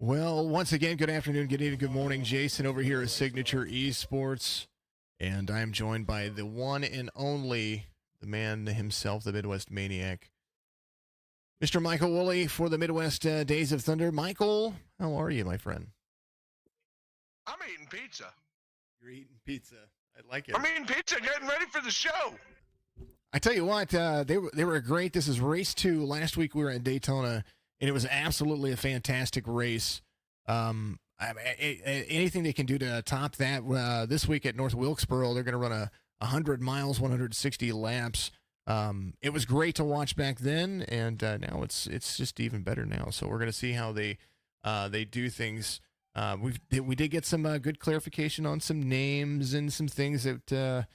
Well, once again, good afternoon, good evening, good morning. Jason over here at Signature Esports, and I am joined by the one and only, the man himself, the Midwest Maniac, Mr. Michael Woolley for the Midwest Days of Thunder. Michael, how are you, my friend? I'm eating pizza. You're eating pizza. I like it. I'm eating pizza, getting ready for the show. I tell you what, they were great. This is race 2. Last week we were in Daytona, and it was absolutely a fantastic race. Anything they can do to top that. This week at North Wilkesboro, they're going to run 100 miles, 160 laps. It was great to watch back then, and now it's just even better now. So we're going to see how they do things. We did get some good clarification on some names and some things that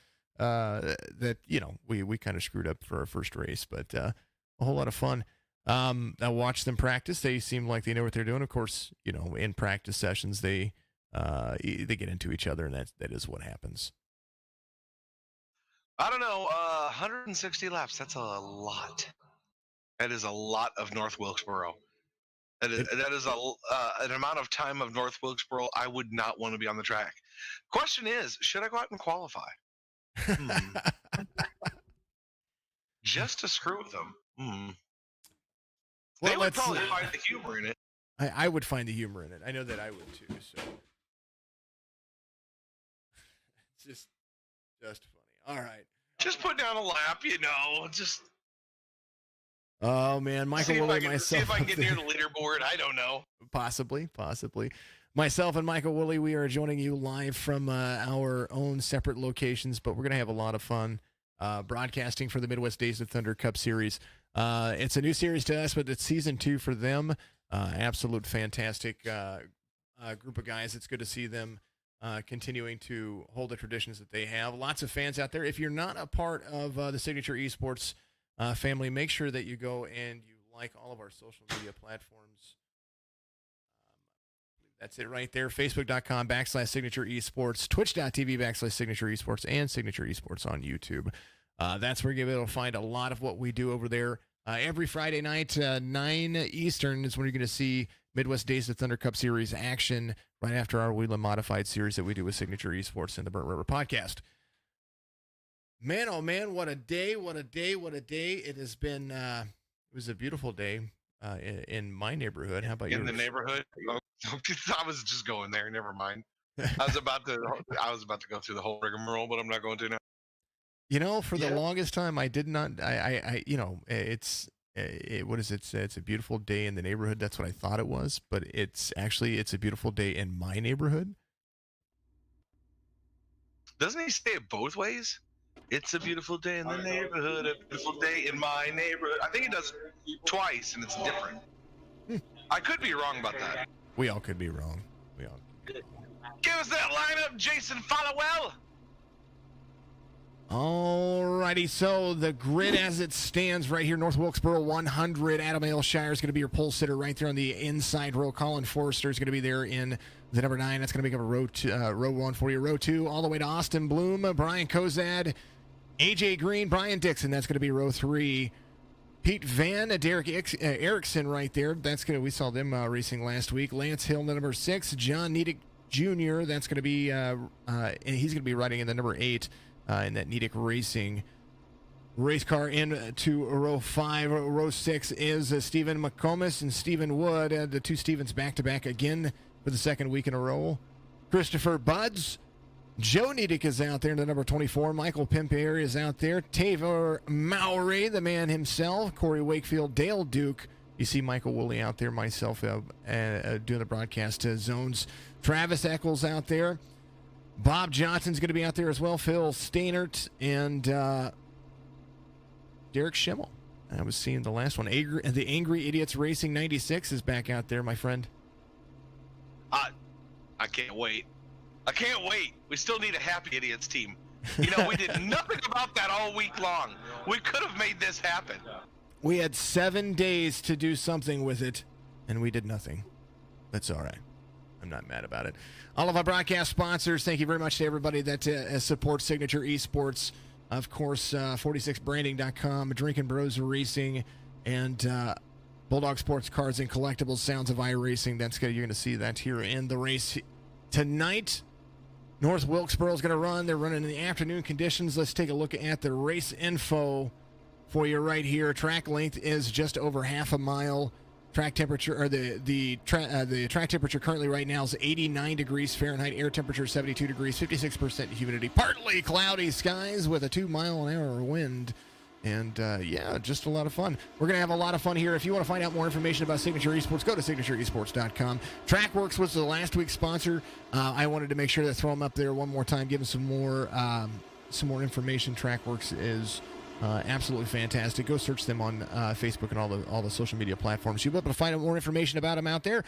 we kind of screwed up for our first race, but a whole lot of fun. I watched them practice. They seem like they know what they're doing. Of course, in practice sessions they get into each other, and that is what happens. I don't know, 160 laps. That's a lot. That is a lot of North Wilkesboro. That is an amount of time of North Wilkesboro I would not want to be on the track. Question is, should I go out and qualify? Just to screw with them. Well, they would probably find the humor in it. I would find the humor in it. I know that I would too. So it's just funny. All right. Just put down a lap, just. Oh man, Michael Woolley, myself. See if I can get near the leaderboard. I don't know. Possibly. Myself and Michael Woolley, we are joining you live from our own separate locations, but we're going to have a lot of fun broadcasting for the Midwest Days of Thunder Cup Series. It's a new series to us, but it's season 2 for them. Absolute fantastic group of guys. It's good to see them continuing to hold the traditions that they have. Lots of fans out there. If you're not a part of the Signature Esports family, make sure that you go and you like all of our social media platforms. That's it right there. Facebook.com/Signature Esports, Twitch.tv/Signature Esports, and Signature Esports on YouTube. That's where you'll be able to find a lot of what we do over there. Every Friday night, 9 Eastern, is when you're going to see Midwest Days of Thunder Cup Series action right after our Wheeling Modified series that we do with Signature Esports and the Burnt River Podcast. Man, oh man, what a day, what a day, what a day. It has been, it was a beautiful day in my neighborhood. How about yours? In the neighborhood? I was just going there, never mind. I was about to go through the whole rigmarole, but I'm not going to now. For the longest time, I did not, what is it? It's a beautiful day in the neighborhood. That's what I thought it was, but it's a beautiful day in my neighborhood. Doesn't he say it both ways? It's a beautiful day in the neighborhood, a beautiful day in my neighborhood. I think he does twice, and it's different. I could be wrong about that. We all could be wrong. Give us that lineup, Jason Followell. Alrighty, so the grid as it stands right here, North Wilkesboro 100. Adam Aylshire is going to be your pole sitter right there on the inside row. Colin Forrester is going to be there in the number 9. That's going to make up a row 1 for you. Row 2 all the way to Austin Bloom, Brian Kozad, AJ Green, Brian Dixon. That's going to be row 3. Pete Van, Derek Erickson right there. We saw them racing last week. Lance Hill, the number 6. John Nedick Jr. That's going to be and he's going to be riding in the number 8 in that Nedick Racing race car. Into row 5. Row 6 is Stephen McComas and Stephen Wood. The two Stevens back to back again for the second week in a row. Christopher Buds. Joe Nedick is out there in the number 24. Michael Pimpier is out there. Tavor Mowry, the man himself. Corey Wakefield, Dale Duke. You see Michael Woolley out there, myself doing the broadcast zones. Travis Eccles out there. Bob Johnson's going to be out there as well. Phil Stainert and Derek Schimmel. I was seeing the last one. The Angry Idiots Racing 96 is back out there, my friend. I can't wait. We still need a Happy Idiots team. We did nothing about that all week long. We could have made this happen. We had 7 days to do something with it, and we did nothing. That's all right. I'm not mad about it. All of our broadcast sponsors, thank you very much to everybody that supports Signature Esports. Of course, 46branding.com, Drinking Bros Racing, and Bulldog Sports Cars and Collectibles, Sounds of iRacing. You're going to see that here in the race tonight. North Wilkesboro is going to run. They're running in the afternoon conditions. Let's take a look at the race info for you right here. Track length is just over half a mile. Track temperature, or the track temperature currently right now is 89 degrees Fahrenheit. Air temperature 72 degrees, 56% humidity. Partly cloudy skies with a 2-mile-an-hour wind. And, just a lot of fun. We're going to have a lot of fun here. If you want to find out more information about Signature Esports, go to signatureesports.com. TrackWorks was the last week's sponsor. I wanted to make sure to throw them up there one more time, give them some more information. TrackWorks is absolutely fantastic. Go search them on Facebook and all the social media platforms. You'll be able to find out more information about them out there.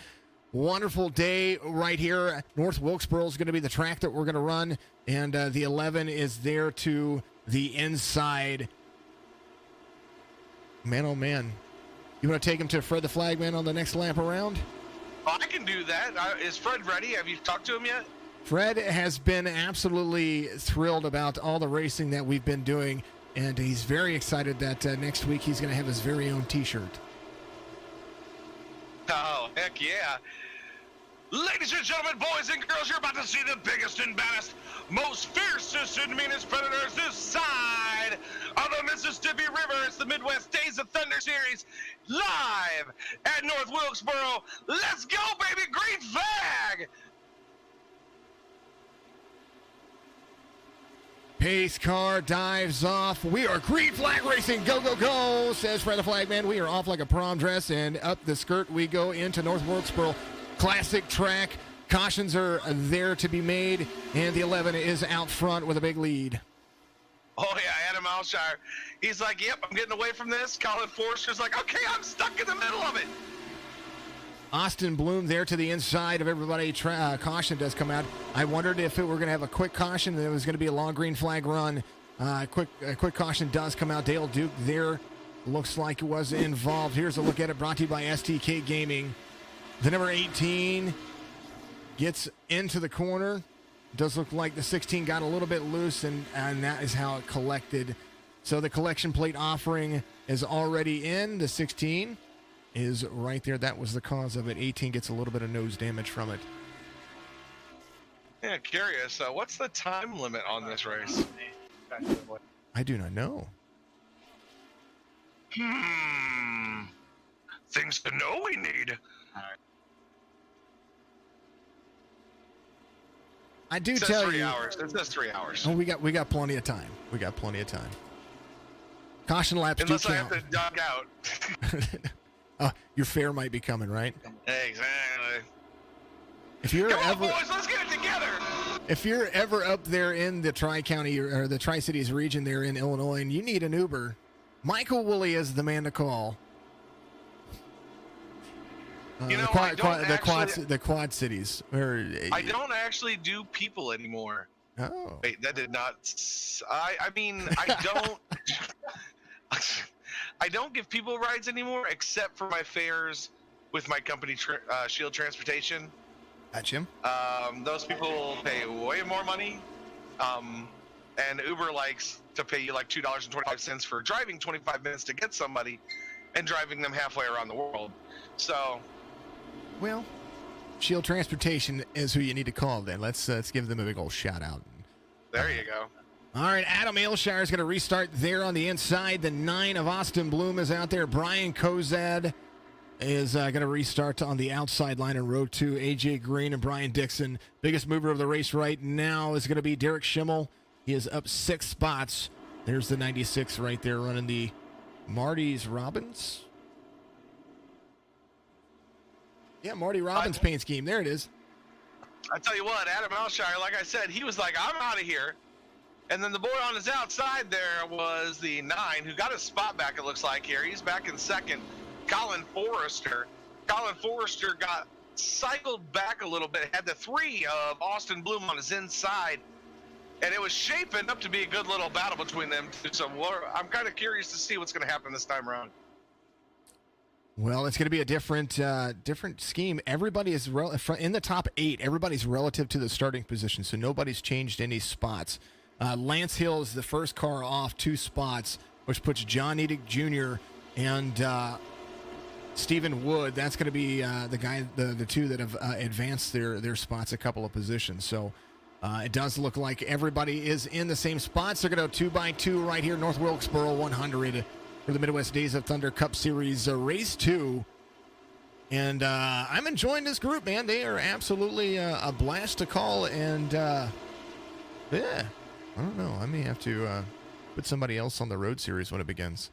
Wonderful day right here. North Wilkesboro is going to be the track that we're going to run, and the 11 is there to the inside. Man, oh man. You want to take him to Fred the Flagman on the next lap around? Oh, I can do that. Is Fred ready? Have you talked to him yet? Fred has been absolutely thrilled about all the racing that we've been doing, and he's very excited that next week he's going to have his very own T-shirt. Oh, heck yeah. Ladies and gentlemen, boys and girls, you're about to see the biggest and baddest, most fiercest and meanest predators this side of the Mississippi River. It's the Midwest Days of Thunder Series live at North Wilkesboro. Let's go, baby! Green flag! Pace car dives off. We are green flag racing. Go, go, go, says Fred the Flagman. We are off like a prom dress, and up the skirt we go into North Wilkesboro. Classic track. Cautions are there to be made, and the 11 is out front with a big lead. Oh, yeah, Adam Alshire. He's like, yep, I'm getting away from this. Colin Forster's like, okay, I'm stuck in the middle of it. Austin Bloom there to the inside of everybody. Caution does come out. I wondered if it were going to have a quick caution and it was going to be a long green flag run. Quick caution does come out. Dale Duke there looks like it was involved. Here's a look at it, brought to you by STK Gaming. The number 18 gets into the corner. Does look like the 16 got a little bit loose, and that is how it collected. So the collection plate offering is already in. The 16 is right there. That was the cause of it. 18 gets a little bit of nose damage from it. Yeah, curious. What's the time limit on this race? I do not know. Things to know we need. I do it says tell 3 you. hours. It says 3 hours. Oh, we got plenty of time. We got plenty of time. Caution laps Unless do I count. have to duck out. Your fare might be coming, right? Exactly. If you're Come ever, on, boys, let's get it together. If you're ever up there in the Tri-County or the Tri-Cities region there in Illinois and you need an Uber, Michael Woolley is the man to call. The Quad Cities. I don't actually do people anymore. Oh. Wait, that did not. I mean, I don't. I don't give people rides anymore, except for my fares with my company, Shield Transportation. Gotcha. Those people pay way more money, and Uber likes to pay you like $2.25 for driving 25 minutes to get somebody, and driving them halfway around the world. So. Well, Shield Transportation is who you need to call then. Let's give them a big old shout out. There you go. All right, Adam Aylshire is going to restart there on the inside. The 9 of Austin Bloom is out there. Brian Kozad is going to restart on the outside line in row 2. AJ Green and Brian Dixon. Biggest mover of the race right now is going to be Derek Schimmel. He is up 6 spots. There's the 96 right there running the Marty's Robbins. Yeah, Marty Robbins paint scheme. There it is. I tell you what, Adam Alshire, like I said, he was like, I'm out of here. And then the boy on his outside there was the 9, who got his spot back, it looks like here. He's back in second. Colin Forrester. Colin Forrester got cycled back a little bit, had the 3 of Austin Bloom on his inside. And it was shaping up to be a good little battle between them two. So I'm kind of curious to see what's going to happen this time around. Well, it's going to be a different scheme. Everybody is in the top 8. Everybody's relative to the starting position, so nobody's changed any spots. Lance Hill is the first car off 2 spots, which puts John Nedick Jr. and Stephen Wood. That's going to be the guy, the two that have advanced their spots a couple of positions. So it does look like everybody is in the same spots. They're going to go 2x2 right here, North Wilkesboro 100 for the Midwest Days of Thunder Cup Series Race 2. And I'm enjoying this group, man. They are absolutely a blast to call. And yeah, I don't know. I may have to put somebody else on the road series when it begins.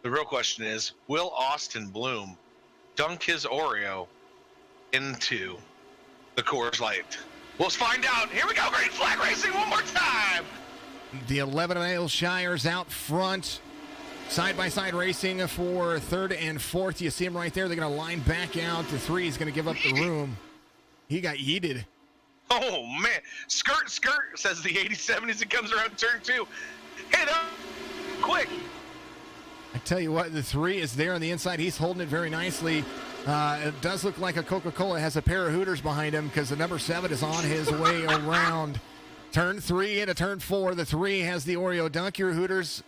The real question is, will Austin Bloom dunk his Oreo into the Coors Light? We'll find out. Here we go. Green flag racing one more time. The 11 male Shires out front. Side-by-side racing for third and fourth. You see him right there. They're going to line back out. The 3 is going to give up the room. He got yeeted. Oh, man. Skirt, says the 87 as it comes around turn 2. Hit up quick. I tell you what, the 3 is there on the inside. He's holding it very nicely. It does look like a Coca-Cola has a pair of Hooters behind him because the number 7 is on his way around. Turn 3 into turn 4. The 3 has the Oreo. Dunk your Hooters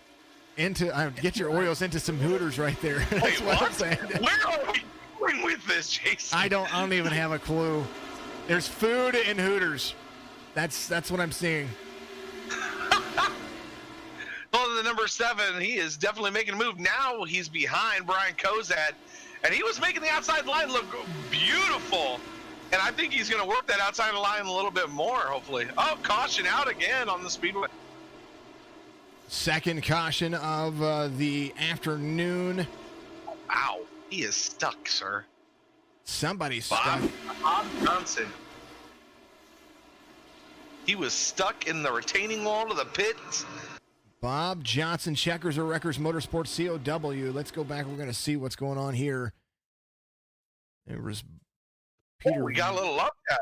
into, get your Oreos into some Hooters right there. That's Wait, what I'm saying. Where are we going with this, Jason? I don't even have a clue. There's food in Hooters. That's what I'm seeing. Well, the number 7, he is definitely making a move. Now he's behind Brian Kozad, and he was making the outside line look beautiful. And I think he's going to work that outside line a little bit more, hopefully. Oh, caution out again on the speedway. Second caution of the afternoon. Ow, he is stuck, sir. Somebody's stuck. Bob Johnson. He was stuck in the retaining wall of the pits. Bob Johnson, Checkers or Wreckers Motorsports COW. Let's go back. We're going to see what's going on here. It was Peter. We got a little love tap.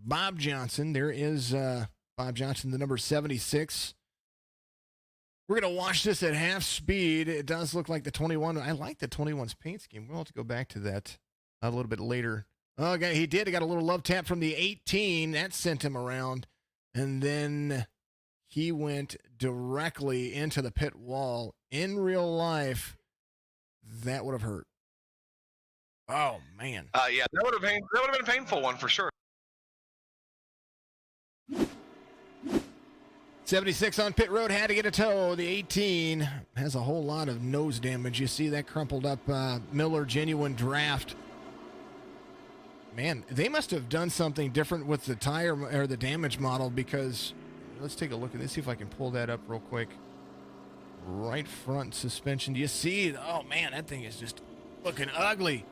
Bob Johnson. There is Bob Johnson, the number 76. We're going to watch this at half speed. It does look like the 21. I like the 21's paint scheme. We'll have to go back to that a little bit later. Okay, he did. He got a little love tap from the 18. That sent him around. And then he went directly into the pit wall. In real life, that would have hurt. Oh, man. Yeah, that would have been a painful one for sure. 76 on pit road, had to get a tow. The 18 has a whole lot of nose damage. You see that crumpled up Miller Genuine Draft. Man, they must have done something different with the tire or the damage model because let's take a look at this. See if I can pull that up real quick. Right front suspension. Do you see? Oh, man, that thing is just looking ugly.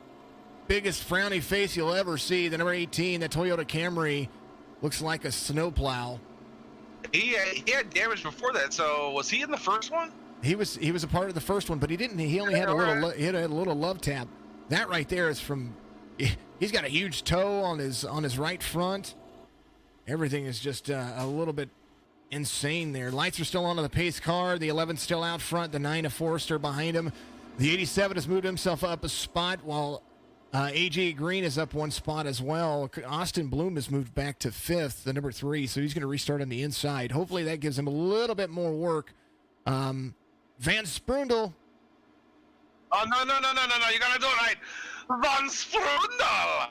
Biggest frowny face you'll ever see. The number 18, the Toyota Camry, looks like a snowplow. He had damage before that, so was he in the first one? He was a part of the first one, but he didn't. He only had a little. He had a little love tap. That right there is from. He's got a huge toe on his right front. Everything is just a little bit insane there. Lights are still on the pace car. The 11 still out front. The 9 of Forrester behind him. The 87 has moved himself up a spot while AJ Green is up one spot as well. Austin Bloom has moved back to 5th, the number 3, so he's going to restart on the inside. Hopefully that gives him a little bit more work. Van Sprundel. Oh, no. You got to do it right. Van Sprundel.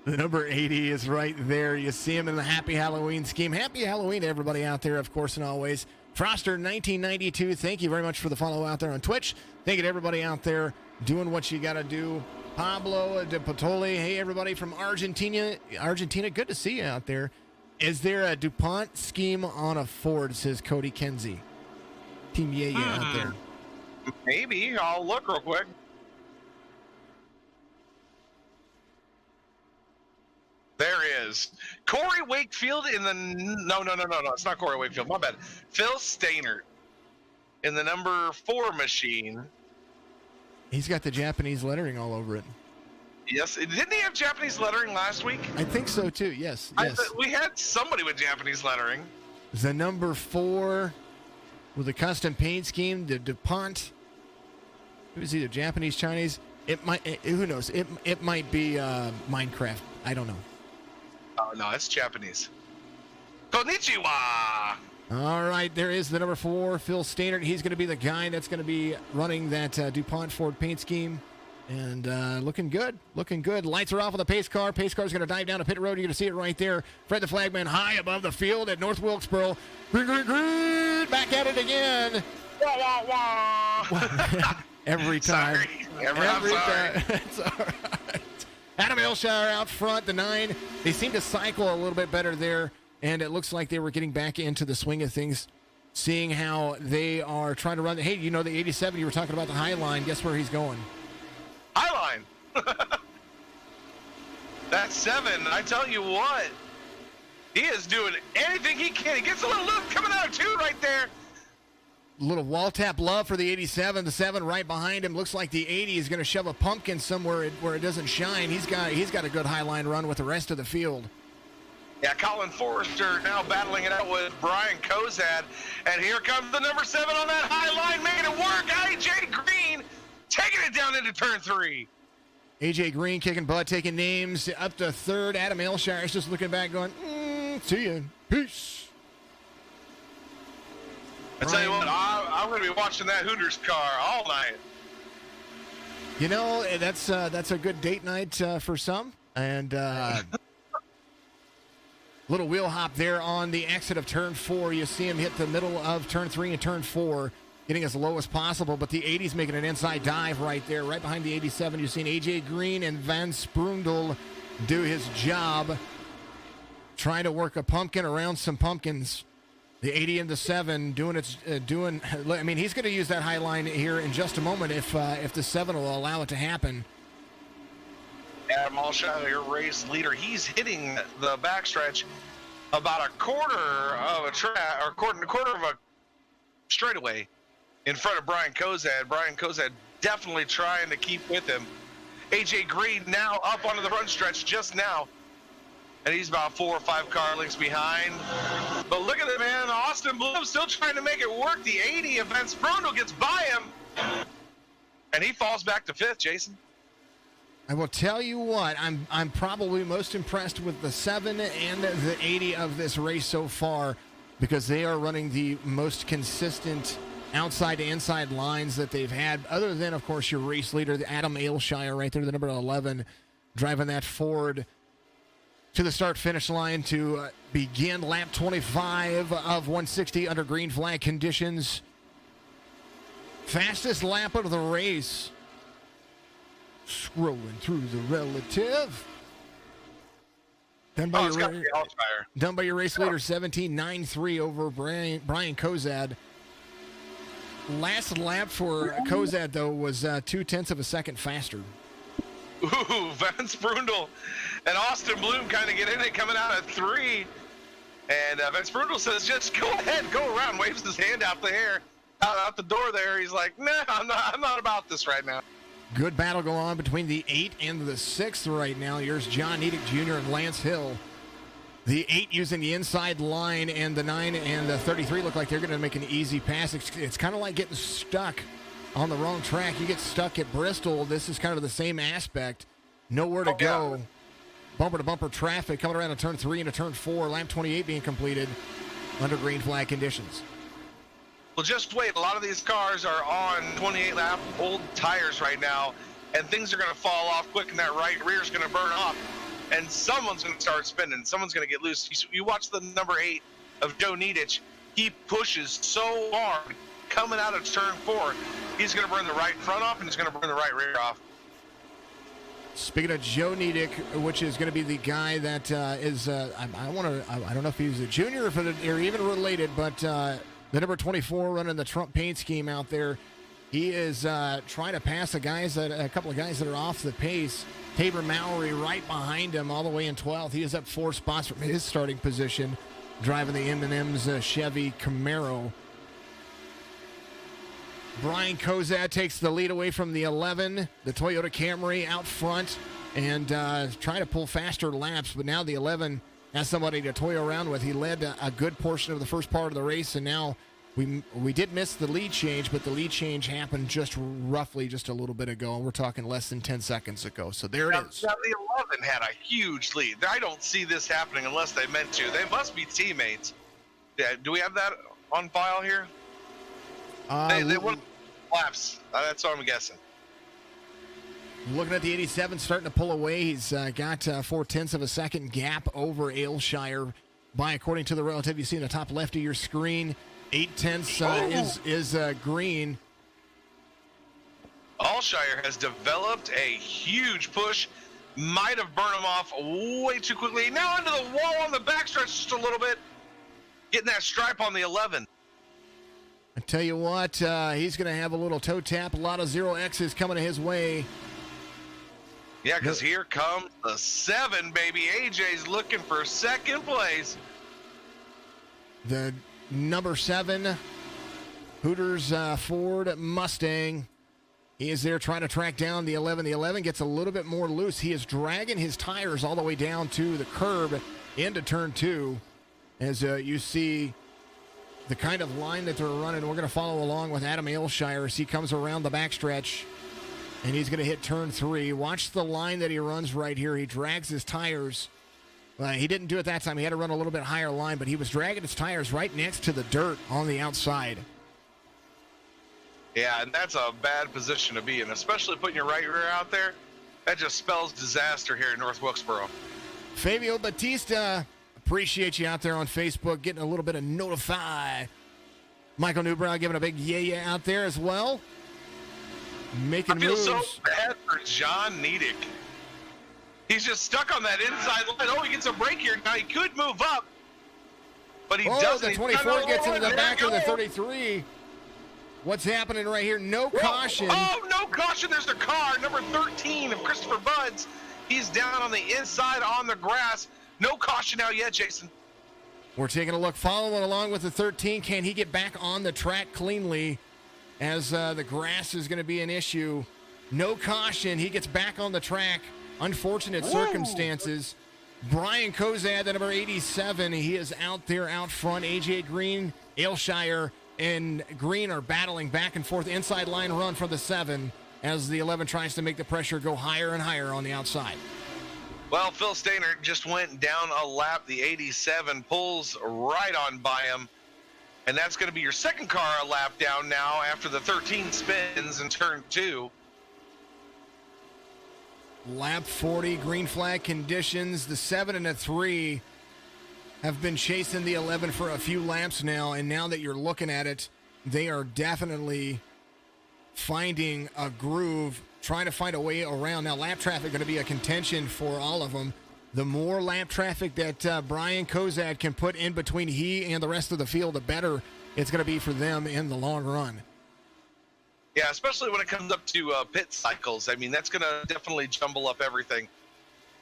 The number 80 is right there. You see him in the Happy Halloween scheme. Happy Halloween to everybody out there, of course, and always. Froster 1992, thank you very much for the follow out there on Twitch. Thank you to everybody out there doing what you got to do. Pablo de Potoli, hey, everybody from Argentina, good to see you out there. Is there a DuPont scheme on a Ford, says Cody Kenzie. Team Yaya out there. Maybe. I'll look real quick. There is Corey Wakefield in the no. It's not Corey Wakefield. My bad. Phil Stainer in the number 4 machine. He's got the Japanese lettering all over it. Yes, didn't he have Japanese lettering last week? I think so too. Yes. We had somebody with Japanese lettering. The number 4 with a custom paint scheme. The DuPont. It was either Japanese, Chinese. It might. Who knows? It might be Minecraft. I don't know. Oh, no, it's Japanese. Konnichiwa! All right, there is the number 4, Phil Stannard. He's going to be the guy that's going to be running that DuPont Ford paint scheme. And looking good, looking good. Lights are off on the pace car. Pace car is going to dive down to pit road. You're going to see it right there. Fred the Flagman high above the field at North Wilkesboro. Green, green, green. Back at it again. Wah, wah, wah. Every time. Sorry. Every sorry. time. It's all right. Adam Aylshire out front, the 9. They seem to cycle a little bit better there. And it looks like they were getting back into the swing of things, seeing how they are trying to run. Hey, you know, the 87, you were talking about the high line. Guess where he's going? High line. That 7, I tell you what, he is doing anything he can. He gets a little loop coming out of 2 right there. Little wall tap love for the 87. The 7 right behind him. Looks like the 80 is going to shove a pumpkin somewhere where it doesn't shine. He's got a good high line run with the rest of the field. Yeah, Colin Forrester now battling it out with Brian Kozad. And here comes the number 7 on that high line, making it work. AJ Green taking it down into turn 3. AJ Green kicking butt, taking names up to 3rd. Adam Aylshire is just looking back going, see you. Peace. I tell you what, I'm going to be watching that Hooters car all night. You know, that's a good date night for some. And little wheel hop there on the exit of turn 4. You see him hit the middle of turn 3 and turn 4, getting as low as possible. But the 80's making an inside dive right there. Right behind the 87, you've seen A.J. Green and Van Sprundel do his job, trying to work a pumpkin around some pumpkins. The 80 and the 7 I mean, he's going to use that high line here in just a moment if the 7 will allow it to happen. Adam Aylshire, your race leader, he's hitting the backstretch about a quarter of a straightaway in front of Brian Kozad. Brian Kozad definitely trying to keep with him. AJ Green now up onto the run stretch just now, and he's about 4 or 5 car lengths behind. But look at it, man. Austin Bloom still trying to make it work. The 80 of Vince Bruno gets by him, and he falls back to 5th, Jason. I will tell you what, I'm probably most impressed with the 7 and the 80 of this race so far, because they are running the most consistent outside to inside lines that they've had, other than, of course, your race leader, the Adam Aylshire right there, the number 11, driving that Ford to the start-finish line to begin lap 25 of 160 under green flag conditions. Fastest lap of the race. Scrolling through the relative. Done by your race leader, 17.93 over Brian Kozad. Last lap for Kozad, though, was 0.2 of a second faster. Ooh, Vance Brundle and Austin Bloom kind of get in it, coming out at 3. And Vance Brundle says, just go ahead, go around, waves his hand out the door there. He's like, nah, I'm not about this right now. Good battle going on between the 8 and the 6 right now. Here's John Nedick Jr. and Lance Hill. The 8 using the inside line, and the 9 and the 33 look like they're going to make an easy pass. It's kind of like getting stuck on the wrong track. You get stuck at Bristol. This is kind of the same aspect. Nowhere to go. Yeah. Bumper-to-bumper traffic coming around to turn 3 and to turn 4. Lap 28 being completed under green flag conditions. Well, just wait. A lot of these cars are on 28-lap old tires right now, and things are going to fall off quick, and that right rear is going to burn off, and someone's going to start spinning. Someone's going to get loose. You watch the number 8 of Joe Nedick. He pushes so hard coming out of turn 4. He's going to burn the right front off, and he's going to burn the right rear off. Speaking of Joe Nedick, which is going to be the guy that is, I don't know if he's a junior or if they're even related, but the number 24 running the Trump paint scheme out there. He is trying to pass a couple of guys that are off the pace. Tabor Mowry right behind him, all the way in 12th. He is up 4 spots from his starting position, driving the M&M's Chevy Camaro. Brian Kozad takes the lead away from the 11, the Toyota Camry out front, and trying to pull faster laps. But now the 11 has somebody to toy around with. He led a good portion of the first part of the race, and now we did miss the lead change, but the lead change happened just a little bit ago, and we're talking less than 10 seconds ago. So there it is. Now the 11 had a huge lead. I don't see this happening unless they meant to. They must be teammates. Yeah, do we have that on file here? They won laps. That's what I'm guessing. Looking at the 87, starting to pull away. He's got 0.4 of a second gap over Aylshire by, according to the relative you see in the top left of your screen, 0.8 is green. Aylshire has developed a huge push. Might have burned him off way too quickly. Now into the wall on the backstretch just a little bit. Getting that stripe on the 11. I tell you what, he's going to have a little toe tap. A lot of 0Xs coming his way. Yeah, because here comes the 7, baby. AJ's looking for second place. The number 7, Hooters Ford Mustang. He is there trying to track down the 11. The 11 gets a little bit more loose. He is dragging his tires all the way down to the curb into turn 2. As you see the kind of line that they're running. We're going to follow along with Adam Aylshire as he comes around the backstretch. And he's going to hit turn 3. Watch the line that he runs right here. He drags his tires. He didn't do it that time. He had to run a little bit higher line, but he was dragging his tires right next to the dirt on the outside. Yeah, and that's a bad position to be in, especially putting your right rear out there. That just spells disaster here in North Wilkesboro. Fabio Batista, appreciate you out there on Facebook, getting a little bit of notify. Michael Newbrow giving a big yeah out there as well. Making I feel moves. so bad for John Nedick. He's just stuck on that inside line. Oh, he gets a break here. Now he could move up, but he doesn't. The 24 gets into the back of the 33. What's happening right here? No caution. Oh, no caution. There's the car, number 13 of Christopher Buds. He's down on the inside on the grass. No caution out yet, Jason. We're taking a look, following along with the 13. Can he get back on the track cleanly as the grass is going to be an issue? No caution. He gets back on the track. Unfortunate circumstances. Brian Kozad, the number 87, he is out there out front. AJ Green, Aylshire, and Green are battling back and forth. Inside line run for the 7 as the 11 tries to make the pressure go higher and higher on the outside. Well, Phil Stainer just went down a lap. The 87 pulls right on by him. And that's going to be your second car a lap down now after the 13 spins in turn 2. Lap 40, green flag conditions. The 7 and the 3 have been chasing the 11 for a few laps now, and now that you're looking at it, they are definitely finding a groove, trying to find a way around. Now, lap traffic going to be a contention for all of them. The more lap traffic that Brian Kozad can put in between he and the rest of the field, the better it's going to be for them in the long run. Yeah, especially when it comes up to pit cycles. I mean, that's going to definitely jumble up everything.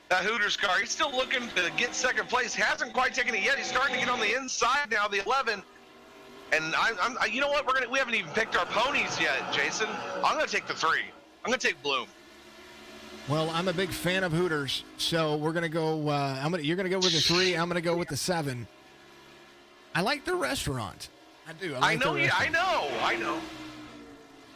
That Hooters car, he's still looking to get second place. Hasn't quite taken it yet. He's starting to get on the inside now, the 11. And you know what? We haven't even picked our ponies yet, Jason. I'm going to take the 3. I'm going to take Bloom. Well, I'm a big fan of Hooters, so we're going to go. You're going to go with the 3. I'm going to go with the 7. I like the restaurant. I do. I know.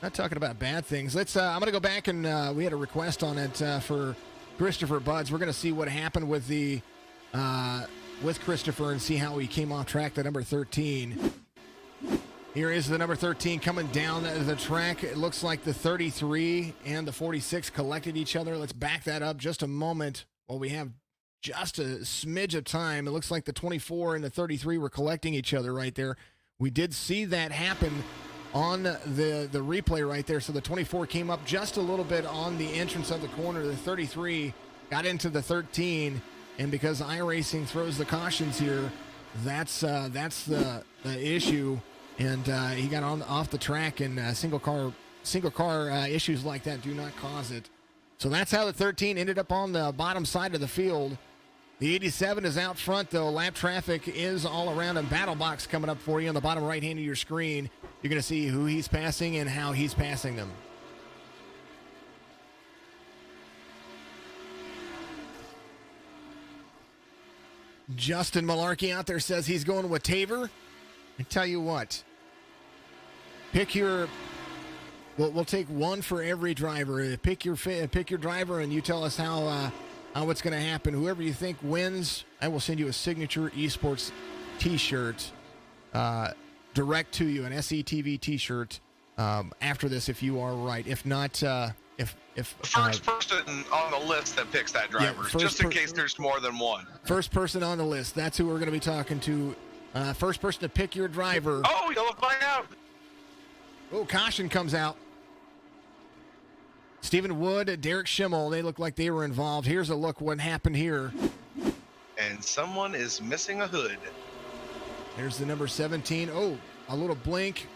Not talking about bad things. I'm going to go back and we had a request on it for Christopher Buds. We're going to see what happened with with Christopher and see how he came off track. The number 13. Here is the number 13 coming down the track. It looks like the 33 and the 46 collected each other. Let's back that up just a moment while we have just a smidge of time. It looks like the 24 and the 33 were collecting each other right there. We did see that happen on the replay right there. So the 24 came up just a little bit on the entrance of the corner. The 33 got into the 13, and because iRacing throws the cautions here, that's the issue. And he got off the track, and single car issues like that do not cause it. So that's how the 13 ended up on the bottom side of the field. The 87 is out front, though. Lap traffic is all around him. Battle box coming up for you on the bottom right hand of your screen. You're going to see who he's passing and how he's passing them. Justin Malarkey out there says he's going with Taver. I tell you what, we'll take one for every driver. Pick your driver, and you tell us how it's going to happen. Whoever you think wins, I will send you a signature esports T-shirt. direct to you, an SETV T-shirt after this if you are right. If not, if the first person on the list that picks that driver, just in case there's more than one. First person on the list. That's who we're going to be talking to. First person to pick your driver. Oh, you'll find out. Oh, caution comes out. Stephen Wood, Derek Schimmel, they look like they were involved. Here's a look what happened here. And someone is missing a hood. There's the number 17. Oh, a little blink.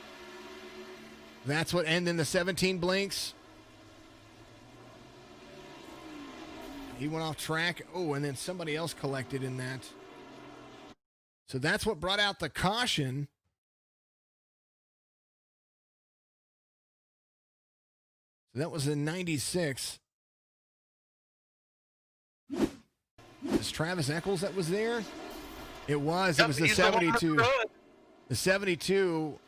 That's what, and then the 17 blinks. He went off track. Oh, and then somebody else collected in that. So that's what brought out the caution. So that was in 96. Was Travis Eccles that was there? It was. It was the 72. The 72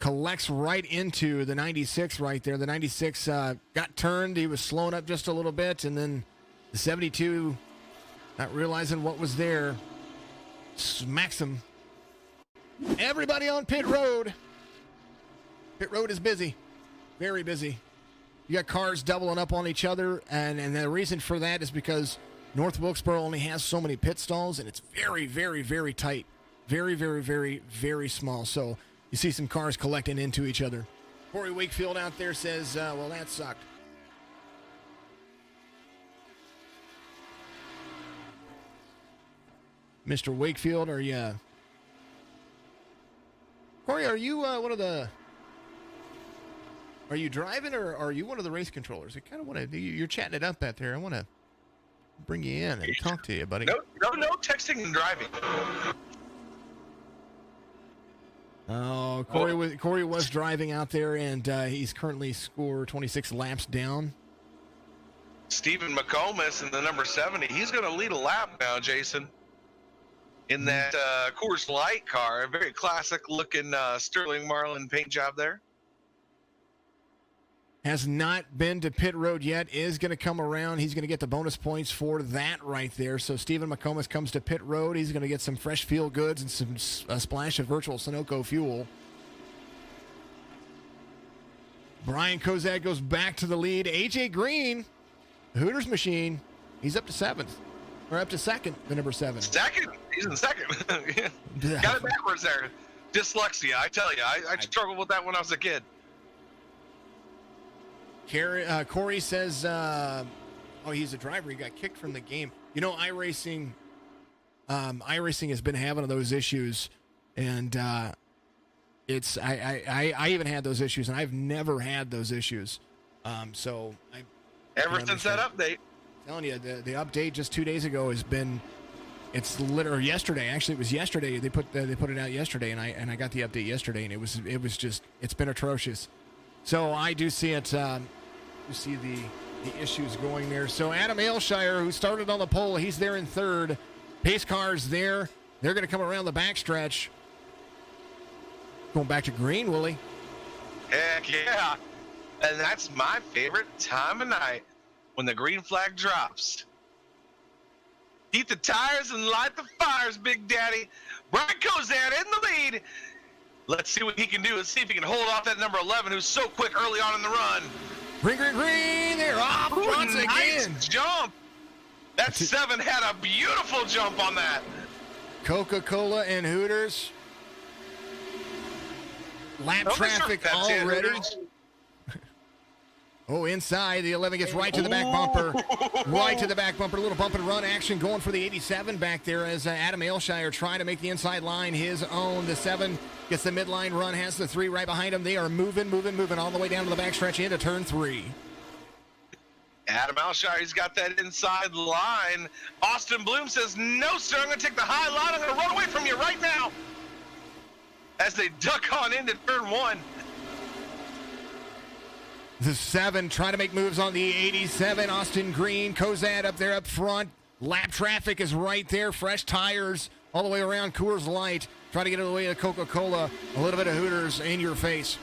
collects right into the 96 right there. The 96 got turned. He was slowing up just a little bit, and then the 72, not realizing what was there, smacks him. Everybody on pit road. Pit road is busy. Very busy. You got cars doubling up on each other, and the reason for that is because North Wilkesboro only has so many pit stalls, and it's very, very, very tight. Very, very, very, very small. So you see some cars collecting into each other. Corey Wakefield out there says, well, that sucked. Mr. Wakefield, are you... Corey, are you one of the... Are you driving, or are you one of the race controllers? I kind of want to... You're chatting it up out there. I want to bring you in and talk to you, buddy. No texting and driving. Oh, Corey was driving out there, and he's currently scored 26 laps down. Stephen McComas in the number 70. He's going to lead a lap now, Jason. In that Coors Light car. A very classic-looking Sterling Marlin paint job there. Has not been to pit road yet, is going to come around. He's going to get the bonus points for that right there. So Stephen McComas comes to pit road. He's going to get some fresh feel goods and a splash of virtual Sunoco fuel. Brian Kozad goes back to the lead. AJ Green, Hooters machine, he's up to seventh. Or up to second, the number 7. Second? He's in second. Got it backwards there. Dyslexia, I tell you. I struggled with that when I was a kid. Corey says, he's a driver. He got kicked from the game. You know, iRacing has been having those issues, and it's I even had those issues, and I've never had those issues. Ever since that update. I'm telling you, the update just 2 days ago has been. It's literally yesterday. Actually, it was yesterday. They put it out yesterday, and I got the update yesterday, and it was just, it's been atrocious. So I do see it. You see the issues going there. So Adam Aylshire, who started on the pole, he's there in third. Pace cars there. They're going to come around the backstretch. Going back to green, Willie. Heck yeah. And that's my favorite time of night, when the green flag drops. Heat the tires and light the fires, Big Daddy. Brian Kozad in the lead. Let's see what he can do and see if he can hold off that number 11, who's so quick early on in the run. Green, green, green. They're off once again. Nice jump. That 7 had a beautiful jump on that. Coca-Cola and Hooters. Lap traffic already. Oh, inside. The 11 gets right to the back bumper. Right to the back bumper. A little bump and run action going for the 87 back there as Adam Aylshire trying to make the inside line his own. The 7 gets the midline run, has the 3 right behind him. They are moving all the way down to the backstretch into turn 3. Adam Aylshire, he's got that inside line. Austin Bloom says, no, sir, I'm going to take the high line. I'm going to run away from you right now. As they duck on into turn 1. The 7 trying to make moves on the 87. Austin Green, Kozad up there up front. Lap traffic is right there. Fresh tires all the way around Coors Light. Try to get it away to Coca-Cola. A little bit of Hooters in your face.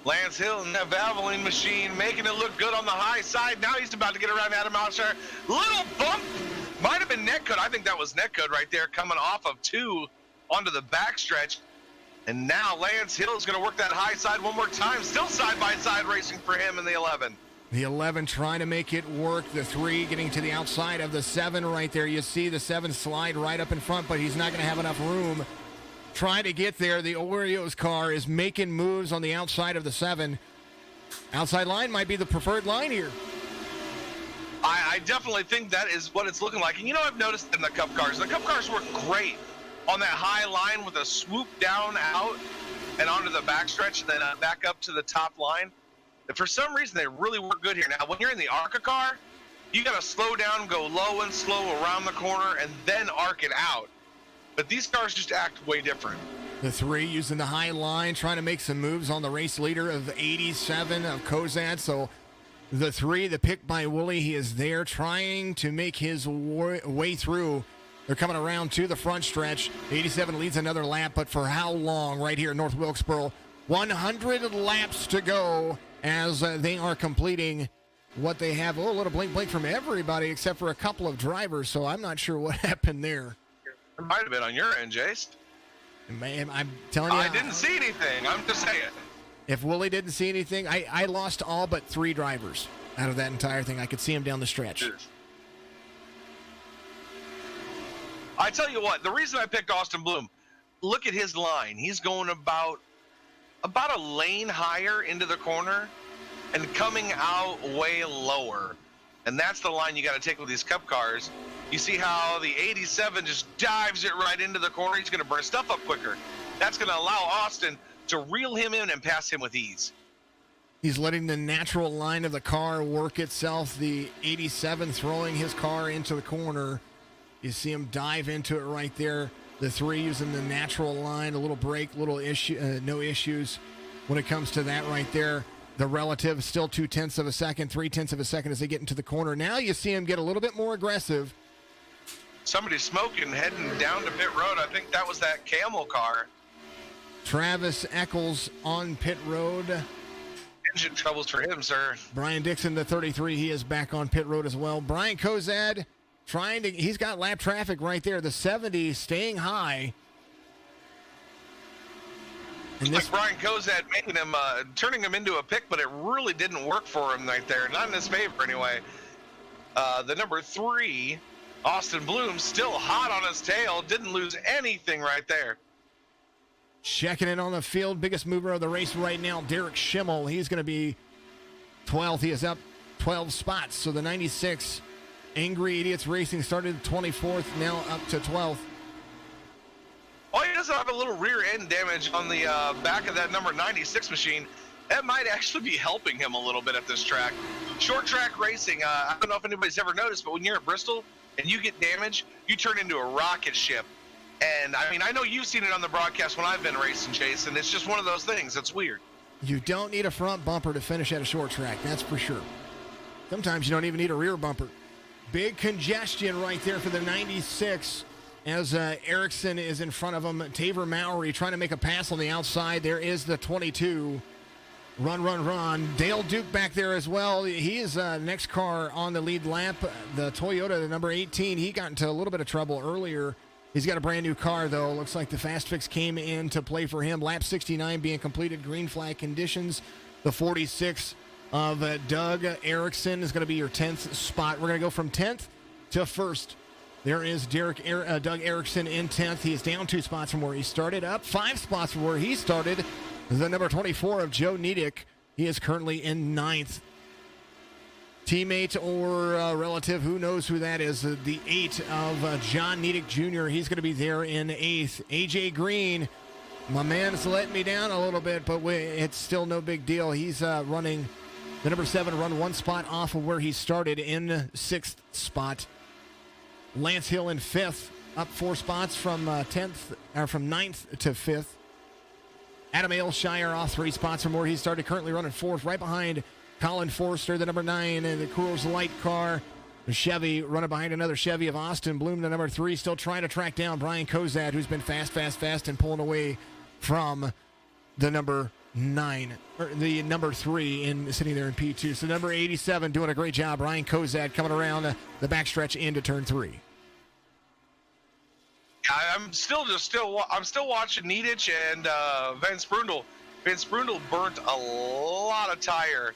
Lance Hill and that Valvoline machine making it look good on the high side. Now he's about to get around Adam Aylshire. Little bump Might have been netcode. I think that was netcode right there, coming off of 2 onto the backstretch. And now Lance Hill is going to work that high side one more time. Still side-by-side racing for him in the 11. The 11 trying to make it work. The 3 getting to the outside of the 7 right there. You see the 7 slide right up in front, but he's not going to have enough room. Trying to get there. The Oreos car is making moves on the outside of the 7. Outside line might be the preferred line here. I definitely think that is what it's looking like. And you know, I've noticed in the Cup cars, the Cup cars work great on that high line with a swoop down out and onto the backstretch and then back up to the top line. And for some reason, they really work good here. Now, when you're in the ARCA car, you got to slow down, go low and slow around the corner, and then arc it out. But these cars just act way different. The 3 using the high line, trying to make some moves on the race leader of 87 of Kozad. So the 3, the pick by Wooly, he is there trying to make his way through. They're coming around to the front stretch. 87 leads another lap, but for how long right here in North Wilkesboro? 100 laps to go as they are completing what they have. Oh, a little blink from everybody except for a couple of drivers, so I'm not sure what happened there. It might have been on your end, Jace. Man, I'm telling you. I didn't see anything. I'm just saying. If Wooly didn't see anything, I lost all but 3 drivers out of that entire thing. I could see him down the stretch. I tell you what, the reason I picked Austin Bloom, look at his line. He's going about a lane higher into the corner and coming out way lower. And that's the line you got to take with these Cup cars. You see how the 87 just dives it right into the corner. He's going to burn stuff up quicker. That's going to allow Austin to reel him in and pass him with ease. He's letting the natural line of the car work itself. The 87 throwing his car into the corner. You see him dive into it right there. The 3 using the natural line, a little break, little issue, no issues when it comes to that right there. The relative still 0.2 of a second, 0.3 of a second as they get into the corner. Now you see him get a little bit more aggressive. Somebody's smoking, heading down to pit road. I think that was that Camel car. Travis Eccles on pit road. Engine troubles for him, sir. Brian Dixon, the 33, he is back on pit road as well. Brian Kozad he's got lap traffic right there. The 70 staying high. And like Brian Kozad making him, turning him into a pick, but it really didn't work for him right there. Not in his favor anyway. The number 3, Austin Bloom, still hot on his tail. Didn't lose anything right there. Checking in on the field. Biggest mover of the race right now, Derek Schimmel. He's going to be 12th. He is up 12 spots. So the 96 Angry Idiots Racing started 24th, now up to 12th. Oh, he does have a little rear end damage on the back of that number 96 machine. That might actually be helping him a little bit at this track. Short track racing, I don't know if anybody's ever noticed, but when you're at Bristol and you get damage, you turn into a rocket ship. And, I mean, I know you've seen it on the broadcast when I've been racing, Chase, and it's just one of those things. It's weird. You don't need a front bumper to finish at a short track, that's for sure. Sometimes you don't even need a rear bumper. Big congestion right there for the 96 as Erickson is in front of him. Taver Mowry trying to make a pass on the outside. There is the 22. Run. Dale Duke back there as well. He is next car on the lead lap. The Toyota, the number 18, he got into a little bit of trouble earlier. He's got a brand new car, though. Looks like the fast fix came in to play for him. Lap 69 being completed. Green flag conditions. The 46 of Doug Erickson is going to be your 10th spot. We're going to go from 10th to 1st. There is Doug Erickson in 10th. He is down 2 spots from where he started, up 5 spots from where he started. The number 24 of Joe Niedick, he is currently in 9th. Teammate or relative, who knows who that is, the 8 of John Niedick Jr., he's going to be there in 8th. AJ Green, my man is letting me down a little bit, but it's still no big deal. He's running the number 7, run 1 spot off of where he started in 6th spot. Lance Hill in 5th, up 4 spots from 9th to 5th. Adam Ailshire off 3 spots from where he started, currently running 4th, right behind Colin Forster, the number 9, and the Coors Light car. The Chevy running behind another Chevy of Austin Bloom, the number 3, still trying to track down Brian Kozad, who's been fast, and pulling away from the number 9, or the number 3, in sitting there in P2. So number 87 doing a great job. Brian Kozad coming around the backstretch into turn 3. I'm still watching Needich and Van Sprundel. Van Sprundel burnt a lot of tire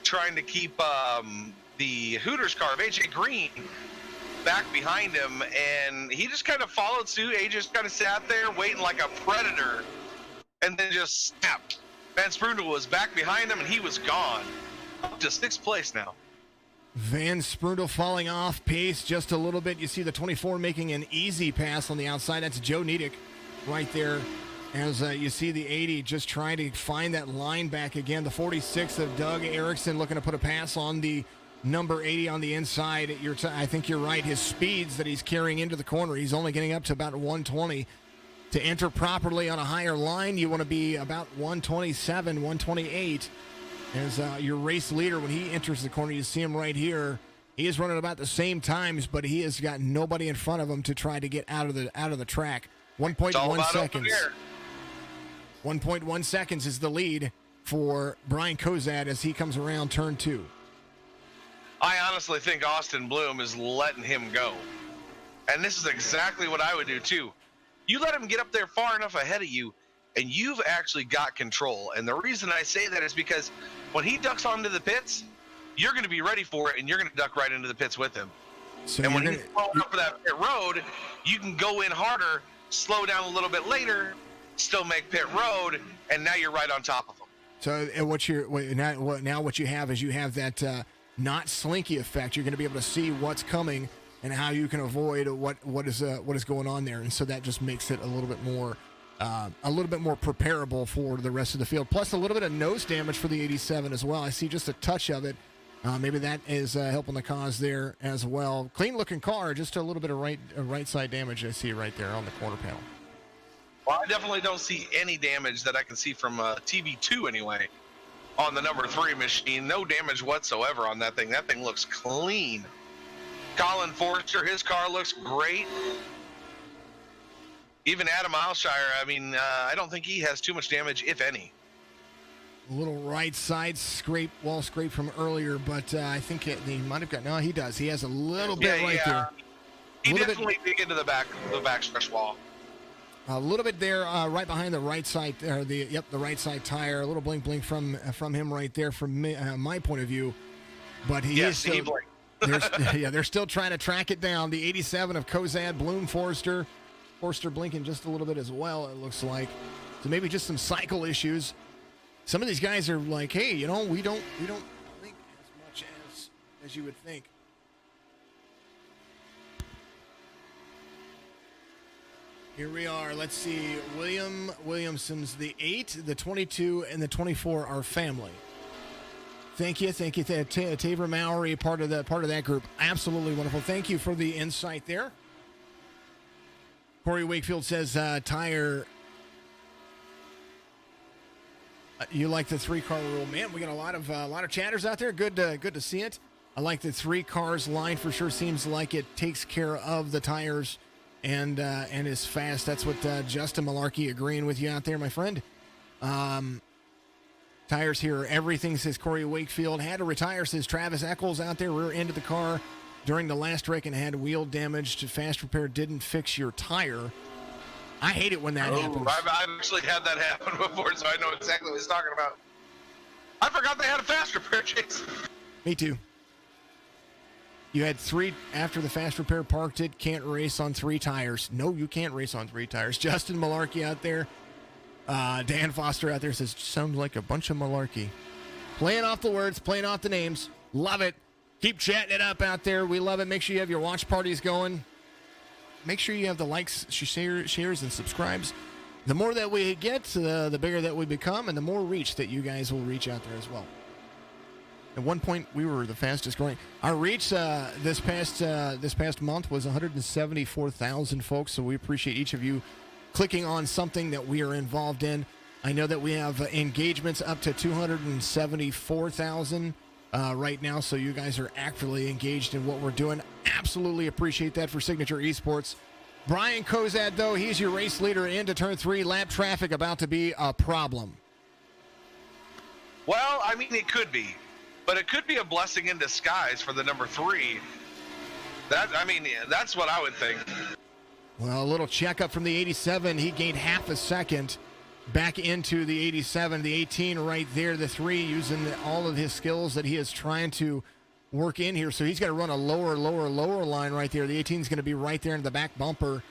trying to keep the Hooters car of AJ Green back behind him, and he just kind of followed suit. AJ just kind of sat there waiting like a predator, and then just snapped. Van Sprundel was back behind him, and he was gone. Up to 6th place now. Van Sprundel falling off pace just a little bit. You see the 24 making an easy pass on the outside. That's Joe Nedick right there. As you see the 80 just trying to find that line back again. The 46 of Doug Erickson looking to put a pass on the number 80 on the inside. I think you're right. His speeds that he's carrying into the corner, he's only getting up to about 120. To enter properly on a higher line, you want to be about 127, 128. As your race leader, when he enters the corner, you see him right here. He is running about the same times, but he has got nobody in front of him to try to get out of the track. 1.1 seconds. 1.1 seconds is the lead for Brian Kozad as he comes around turn 2. I honestly think Austin Bloom is letting him go. And this is exactly what I would do too. You let him get up there far enough ahead of you, and you've actually got control. And the reason I say that is because when he ducks onto the pits, you're going to be ready for it, and you're going to duck right into the pits with him. So and when he's falling up for that pit road, you can go in harder, slow down a little bit later, still make pit road, and now you're right on top of him. So what you have is you have that not slinky effect. You're going to be able to see what's coming and how you can avoid what is going on there, and so that just makes it a little bit more preparable for the rest of the field. Plus a little bit of nose damage for the 87 as well. I see just a touch of it. Maybe that is helping the cause there as well. Clean looking car, just a little bit of right side damage I see right there on the corner panel. Well, I definitely don't see any damage that I can see from TV2 anyway on the number 3 machine. No damage whatsoever on that thing. That thing looks clean. Colin Forster, his car looks great. Even Adam Alshire, I mean, I don't think he has too much damage, if any. A little right side wall scrape from earlier, but I think he might have got. No, he does. He has a little bit right there. He definitely dig into the backstretch wall. A little bit there, right behind the right side, the right side tire. A little blink from him right there, from my point of view. But he is still. They're still trying to track it down. The 87 of Kozad, Bloom, Forster blinking just a little bit as well, it looks like. So maybe just some cycle issues. Some of these guys are like, hey, we don't blink as much as you would think. Here we are. Let's see. Williamson's the 8, the 22, and the 24 are family. Thank you. Tabor Mowry, part of that group. Absolutely wonderful. Thank you for the insight there. Corey Wakefield says tire. You like the 3-car rule, man? We got a lot of chatters out there. Good to see it. I like the 3 cars line for sure. Seems like it takes care of the tires and is fast. That's what Justin Malarkey agreeing with you out there, my friend. Tires here, everything, says Corey Wakefield. Had to retire, says Travis Eccles out there, rear end of the car during the last wreck and had wheel damage. To fast repair didn't fix your tire. I hate it when that happens. I've actually had that happen before, so I know exactly what he's talking about. I forgot they had a fast repair, Chase. Me too. You had 3 after the fast repair, parked it, can't race on 3 tires. No, you can't race on 3 tires. Justin Malarkey out there. Dan Foster out there says, sounds like a bunch of malarkey. Playing off the words, playing off the names. Love it. Keep chatting it up out there. We love it. Make sure you have your watch parties going. Make sure you have the likes, shares, and subscribes. The more that we get, the bigger that we become, and the more reach that you guys will reach out there as well. At one point, we were the fastest growing. Our reach this past month was 174,000 folks, so we appreciate each of you clicking on something that we are involved in. I know that we have engagements up to 274,000 right now, so you guys are actively engaged in what we're doing. Absolutely appreciate that for Signature Esports. Brian Kozad, though, he's your race leader into turn 3. Lap traffic about to be a problem. Well, I mean, it could be, but it could be a blessing in disguise for the number 3. That's what I would think. Well, a little checkup from the 87. He gained half a second back into the 87. The 18 right there, the 3, using all of his skills that he is trying to work in here. So he's got to run a lower line right there. The 18 is going to be right there in the back bumper.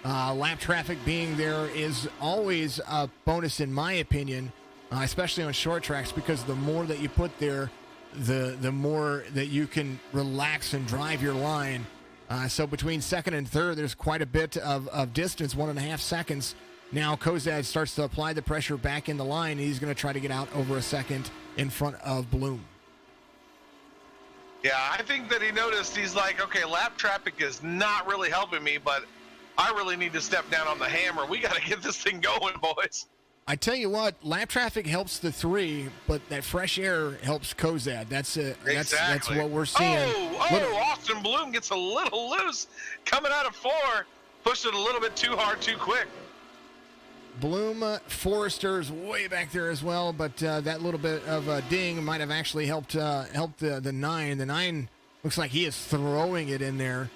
Lap traffic being there is always a bonus in my opinion, especially on short tracks, because the more that you put there, the more that you can relax and drive your line. So between second and third, there's quite a bit of distance, 1.5 seconds. Now Kozad starts to apply the pressure back in the line. He's going to try to get out over a second in front of Bloom. Yeah, I think that he noticed, he's like, okay, lap traffic is not really helping me, but I really need to step down on the hammer. We got to get this thing going, boys. I tell you what, lap traffic helps the 3, but that fresh air helps Kozad. That's what we're seeing. Austin Bloom gets a little loose coming out of 4, pushed it a little bit too hard, too quick. Bloom, Forrester's way back there as well, but that little bit of a ding might have actually helped the 9. The 9 looks like he is throwing it in there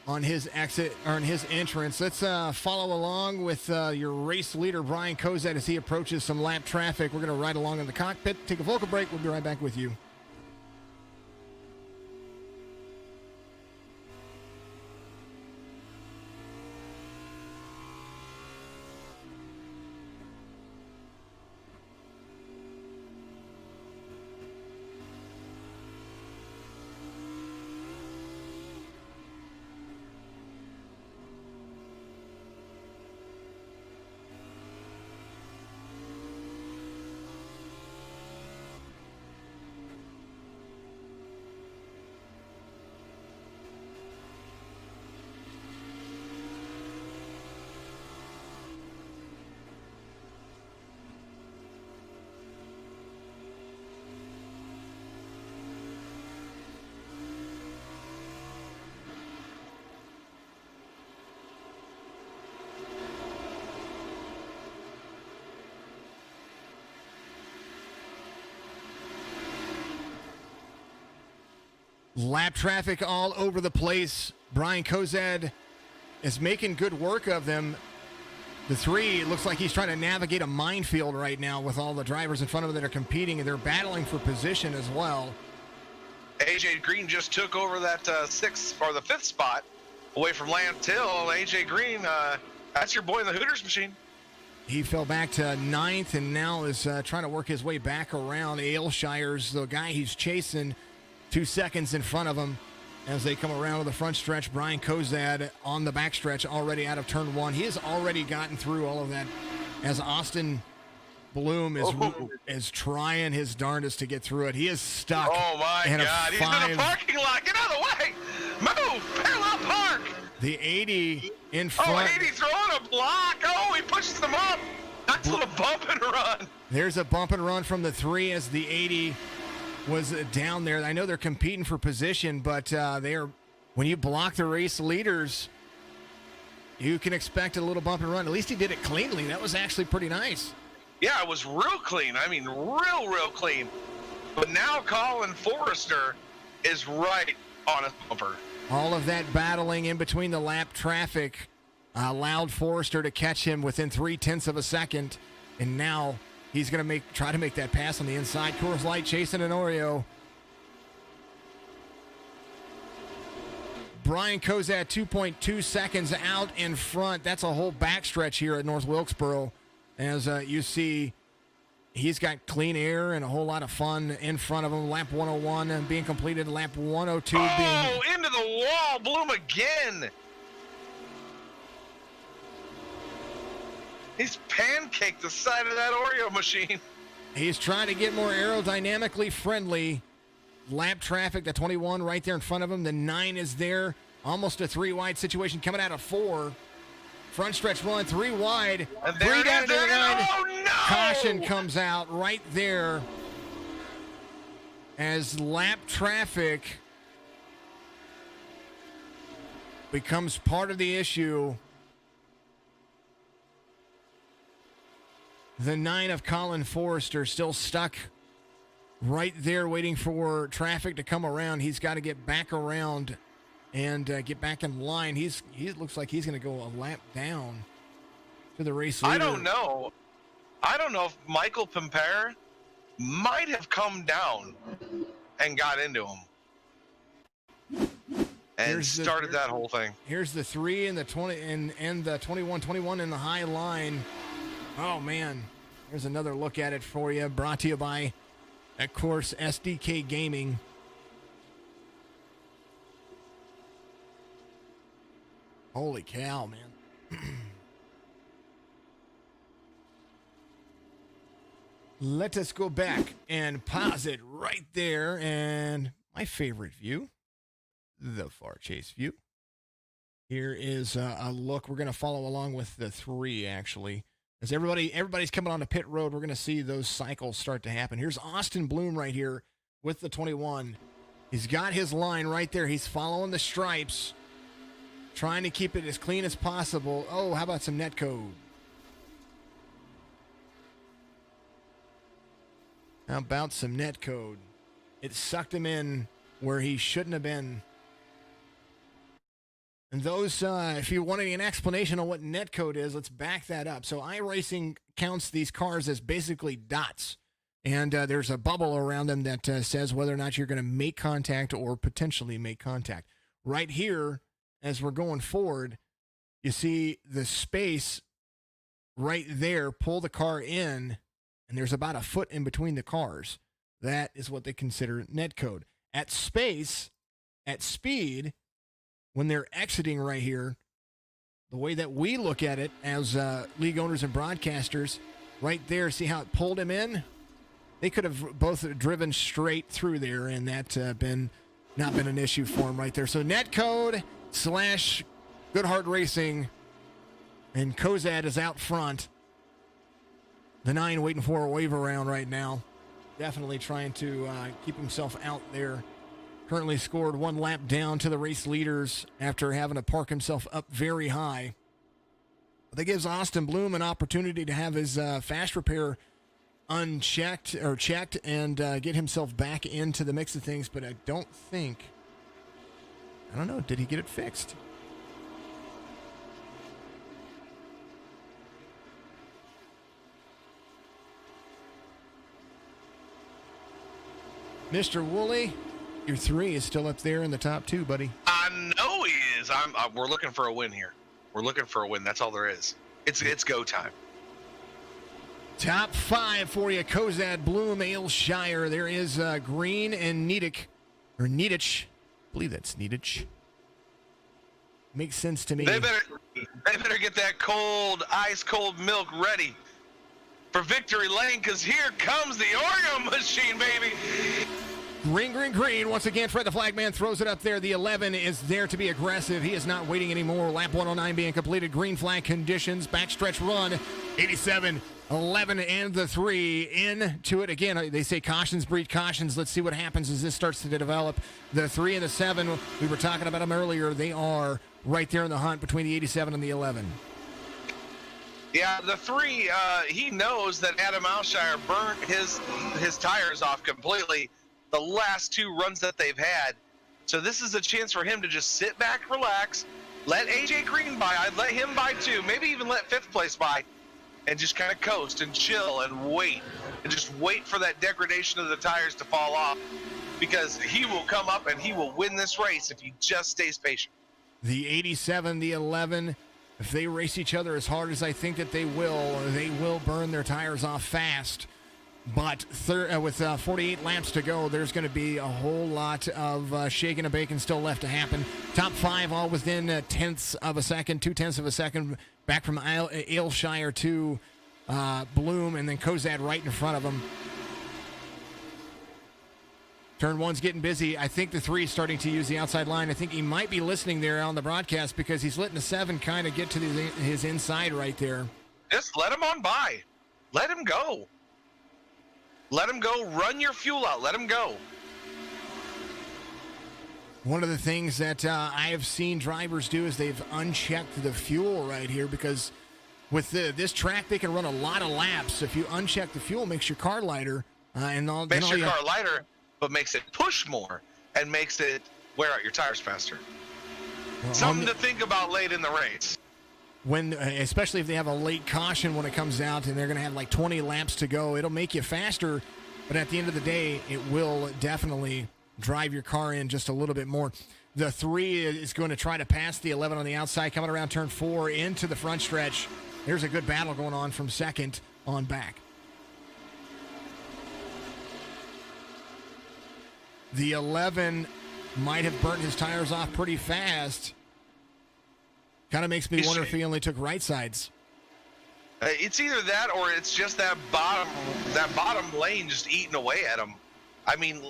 on his exit, or on his entrance. Let's follow along with your race leader, Brian Kozad, as he approaches some lap traffic. We're going to ride along in the cockpit, take a vocal break. We'll be right back with you. Lap traffic all over the place. Brian Kozad is making good work of them. The 3 looks like he's trying to navigate a minefield right now with all the drivers in front of him that are competing, and they're battling for position as well. AJ Green just took over that 6th or the 5th spot away from Lance Hill. AJ Green, that's your boy in the Hooters machine. He fell back to 9th and now is trying to work his way back around. Ailshire's the guy he's chasing, 2 seconds in front of him as they come around to the front stretch. Brian Kozad on the back stretch, already out of turn 1. He has already gotten through all of that as Austin Bloom is trying his darndest to get through it. He is stuck. Oh my God, he's in the parking lot. Get out of the way. Move, parallel park. The 80 in front. 80 throwing a block. Oh, he pushes them up. Nice little bump and run. There's a bump and run from the 3 as the 80 was down there. I know they're competing for position, but they are, when you block the race leaders, you can expect a little bump and run. At least he did it cleanly. That was actually pretty nice. Yeah, it was real clean. I mean, real clean. But now Colin Forrester is right on his bumper. All of that battling in between the lap traffic allowed Forrester to catch him within 0.3 of a second, and now he's going to try to make that pass on the inside. Coors Light chasing an Oreo. Brian Kozad 2.2 seconds out in front. That's a whole backstretch here at North Wilkesboro. As you see, he's got clean air and a whole lot of fun in front of him. Lap 101 being completed. Lap 102 being... into the wall. Bloom again. He's pancaked the side of that Oreo machine. He's trying to get more aerodynamically friendly. Lap traffic, the 21 right there in front of him. The 9 is there. Almost a 3 wide situation coming out of 4. Front stretch run, 3 wide. And 3 down to the 9. Oh, no! Caution comes out right there as lap traffic becomes part of the issue. The 9 of Colin Forrester still stuck right there waiting for traffic to come around. He's got to get back around and get back in line. He looks like he's going to go a lap down to the race leader. I don't know if Michael Pimpere might have come down and got into him and started that whole thing. Here's the 3 and the 20 and the 21 in the high line. Oh man, there's another look at it for you. Brought to you by, of course, SDK Gaming. Holy cow, man. Let us go back and pause it right there. And my favorite view, the far chase view. Here is a look. We're going to follow along with the 3, actually. As everybody's coming on the pit road, we're going to see those cycles start to happen. Here's Austin Bloom right here with the 21. He's got his line right there. He's following the stripes, trying to keep it as clean as possible. Oh, how about some net code? How about some net code? It sucked him in where he shouldn't have been. And those, if you wanted an explanation on what net code is, let's back that up. So iRacing counts these cars as basically dots. And there's a bubble around them that says whether or not you're going to make contact or potentially make contact. Right here, as we're going forward, you see the space right there, pull the car in, and there's about a foot in between the cars. That is what they consider net code. At speed, when they're exiting right here, the way that we look at it as league owners and broadcasters, right there, see how it pulled him in? They could have both driven straight through there, and that's not been an issue for him right there. So netcode / Goodhart Racing, and Kozad is out front. The 9 waiting for a wave around right now. Definitely trying to keep himself out there. Currently scored 1 lap down to the race leaders after having to park himself up very high. That gives Austin Bloom an opportunity to have his fast repair checked and get himself back into the mix of things, but I don't know, did he get it fixed? Mr. Woolley, your 3 is still up there in the top 2, buddy. I know he is. We're looking for a win here. We're looking for a win. That's all there is. It's go time. Top 5 for you. Kozad, Bloom, Aylshire. There is Green and Niedich. I believe that's Niedich. Makes sense to me. They better get that ice cold milk ready for victory lane, because here comes the Oreo machine, baby. Green. Once again, Fred the Flagman throws it up there. The 11 is there to be aggressive. He is not waiting anymore. Lap 109 being completed. Green flag conditions. Backstretch run. 87, 11, and the 3 into it. Again, they say cautions breed cautions. Let's see what happens as this starts to develop. The 3 and the 7, we were talking about them earlier. They are right there in the hunt between the 87 and the 11. Yeah, the 3, he knows that Adam Aylshire burnt his tires off completely the last 2 runs that they've had. So this is a chance for him to just sit back, relax, let AJ Green by. I'd let him by 2, maybe even let 5th place by, and just kind of coast and chill and wait. And just wait for that degradation of the tires to fall off, because he will come up and he will win this race if he just stays patient. The 87, the 11, if they race each other as hard as I think that they will burn their tires off fast. But with 48 laps to go, there's going to be a whole lot of shaking and baking still left to happen. Top 5 all within tenths of a second, 0.2 of a second, back from Aylshire to Bloom, and then Kozad right in front of him. Turn 1's getting busy. I think the 3 is starting to use the outside line. I think he might be listening there on the broadcast, because he's letting the 7 kind of get to his inside right there. Just let him on by. Let him go. Let him go. Run your fuel out. Let him go. One of the things that I have seen drivers do is they've unchecked the fuel right here, because with this track, they can run a lot of laps. If you uncheck the fuel, it makes your car lighter. Makes your car lighter, but makes it push more and makes it wear out your tires faster. Something to think about late in the race. Especially if they have a late caution when it comes out and they're going to have like 20 laps to go, it'll make you faster, but at the end of the day, it will definitely drive your car in just a little bit more. The 3 is going to try to pass the 11 on the outside, coming around turn 4 into the front stretch. There's a good battle going on from second on back. The 11 might have burnt his tires off pretty fast. Kind of makes me wonder if he only took right sides. It's either that or it's just that bottom lane just eating away at him. I mean,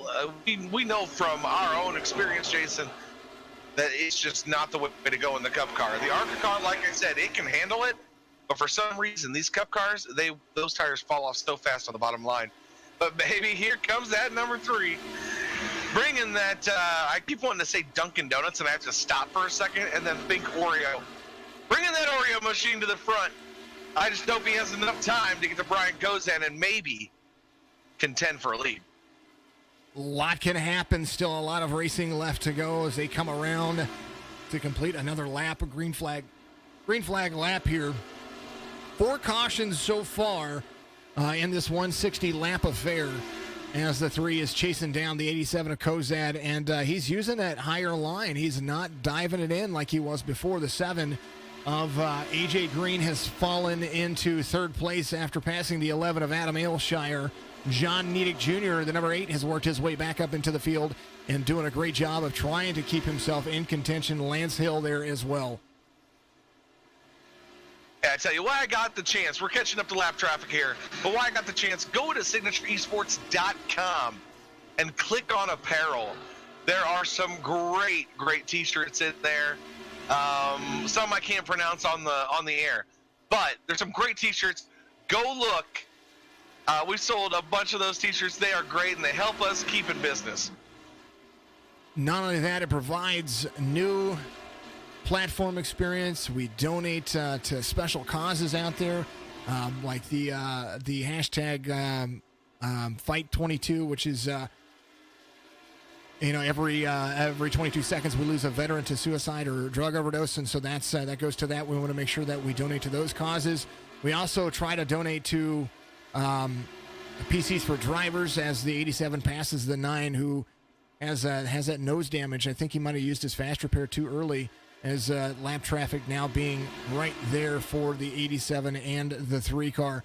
we know from our own experience, Jason, that it's just not the way to go in the Cup car. The ARCA car, like I said, it can handle it, but for some reason, these Cup cars, those tires fall off so fast on the bottom line. But baby, here comes that number 3. Bringing that, I keep wanting to say Dunkin' Donuts, and I have to stop for a second and then think Oreo. Bringing that Oreo machine to the front. I just hope he has enough time to get to Brian Kozan and maybe contend for a lead. A lot can happen. Still a lot of racing left to go as they come around to complete another lap. A green flag lap here. 4 cautions so far in this 160 lap affair, as the 3 is chasing down the 87 of Kozad, and he's using that higher line. He's not diving it in like he was before. The 7 of AJ Green has fallen into third place after passing the 11 of Adam Aylshire. John Nedick Jr., the number 8, has worked his way back up into the field and doing a great job of trying to keep himself in contention. Lance Hill there as well. Yeah, I tell you why I got the chance. We're catching up to lap traffic here, but why I got the chance, go to signatureesports.com and click on apparel. There are some great t-shirts in there. Some I can't pronounce on the air, but there's some great t-shirts. Go look. We've sold a bunch of those t-shirts. They are great, and they help us keep in business. Not only that, it provides new platform experience. We donate to special causes out there, like the hashtag Fight 22, which is every 22 seconds we lose a veteran to suicide or drug overdose, and so that goes to that. We want to make sure that we donate to those causes. We also try to donate to PCs for drivers, as the 87 passes the 9, who has that nose damage. I think he might have used his fast repair too early, as lap traffic now being right there for the 87 and the 3 car.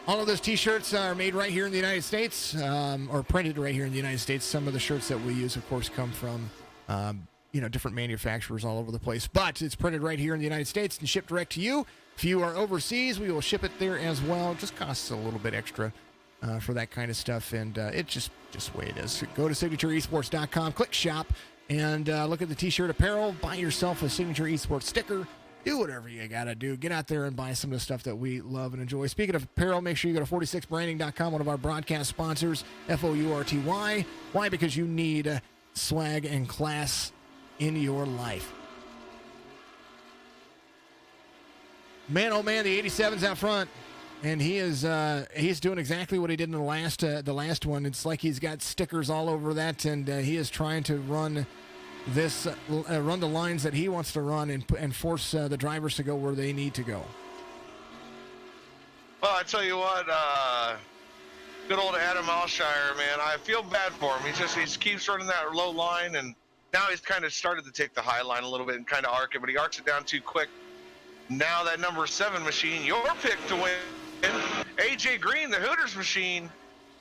All of those t-shirts are made right here in the United States, or printed right here in the United States. Some of the shirts that we use, of course, come from different manufacturers all over the place, but it's printed right here in the United States and shipped direct to you. If you are overseas, we will ship it there as well. It just costs a little bit extra for that kind of stuff, and it's just the way it is. Go to signatureesports.com, click shop, and look at the t-shirt apparel. Buy yourself a Signature Esports sticker. Do whatever you got to do. Get out there and buy some of the stuff that we love and enjoy. Speaking of apparel, make sure you go to 46branding.com, one of our broadcast sponsors, FOURTY. Why? Because you need swag and class in your life. Man, oh man, the 87's out front, and he's doing exactly what he did in the last one. It's like he's got stickers all over that, and he is trying to run the lines that he wants to run and force the drivers to go where they need to go. Well, I tell you what, good old Adam Alshire, man, I feel bad for him. He keeps running that low line, and now he's kind of started to take the high line a little bit and kind of arc it, but he arcs it down too quick. Now that number 7 machine, your pick to win, AJ Green, the Hooters machine,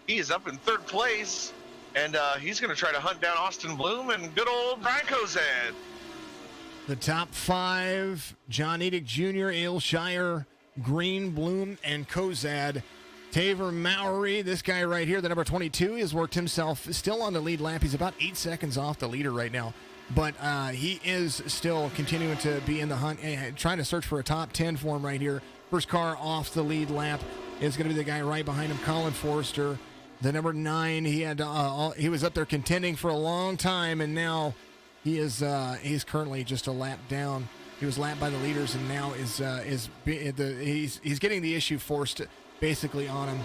he is up in 3rd place, and he's going to try to hunt down Austin Bloom and good old Brian Kozad. The top 5, John Nedick Jr., Aylshire, Green, Bloom, and Kozad. Taver Mowry, this guy right here, the number 22, has worked himself still on the lead lap. He's about 8 seconds off the leader right now. But he is still continuing to be in the hunt, trying to search for a top 10 for him right here. First car off the lead lap is going to be the guy right behind him, Colin Forrester. The number 9, he was up there contending for a long time, and now he's currently just a lap down. He was lapped by the leaders, and now he's getting the issue forced basically on him.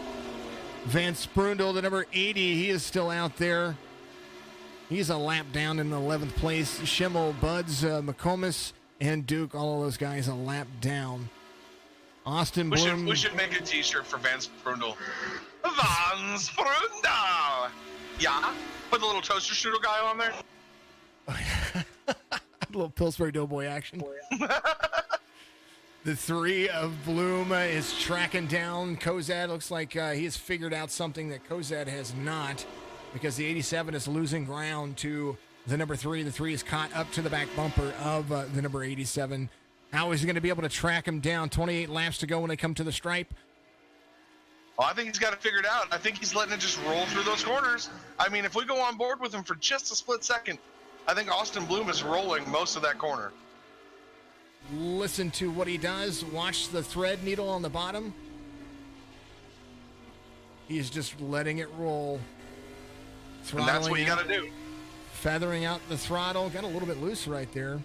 Van Sprundel, the number 80, he is still out there. He's a lap down in 11th place. Schimmel, Buds, McComas, and Duke, all of those guys a lap down. Austin Bloom. We should make a T-shirt for Van Sprundle. Van Sprundle! Yeah? Put the little toaster strudel guy on there. A little Pillsbury Doughboy action. The 3 of Bloom is tracking down Kozad. Looks like he has figured out something that Kozad has not, because the 87 is losing ground to the number 3. The 3 is caught up to the back bumper of the number 87. How is he going to be able to track him down? 28 laps to go when they come to the stripe. Well, I think he's got it figured out. I think he's letting it just roll through those corners. I mean, if we go on board with him for just a split second, I think Austin Bloom is rolling most of that corner. Listen to what he does. Watch the thread needle on the bottom. He's just letting it roll. And that's what you got to do. Feathering out the throttle. Got a little bit loose right there.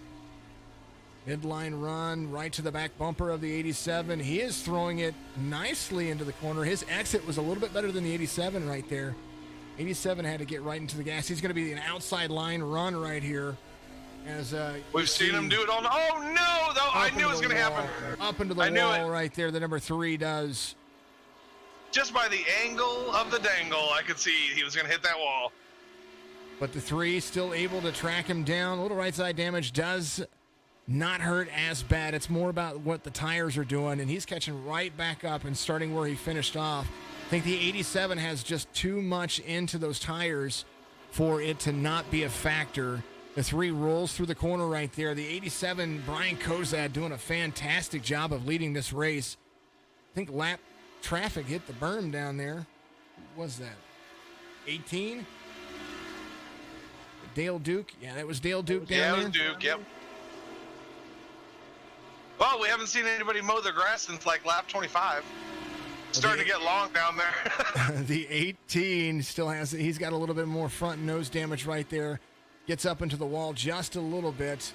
Midline run right to the back bumper of the 87. He is throwing it nicely into the corner. His exit was a little bit better than the 87 right there. 87 had to get right into the gas. He's going to be an outside line run right here. As we've seen him do it on. Oh no! Though I knew it was going to happen. Up into the wall right there. The number 3 does. Just by the angle of the dangle, I could see he was going to hit that wall. But the 3 still able to track him down. A little right side damage does not hurt as bad. It's more about what the tires are doing, and he's catching right back up and starting where he finished off. I think the 87 has just too much into those tires for it to not be a factor. The 3 rolls through the corner right there. The 87, Brian Kozad, doing a fantastic job of leading this race. I think lap traffic hit the berm down there. What was that? 18? Dale Duke? Yeah, that was Dale Duke down there. Yeah, it was Duke, yep. Well, we haven't seen anybody mow the grass since like lap 25. It's starting to get long down there. The 18 still has, he's got a little bit more front nose damage right there. Gets up into the wall just a little bit.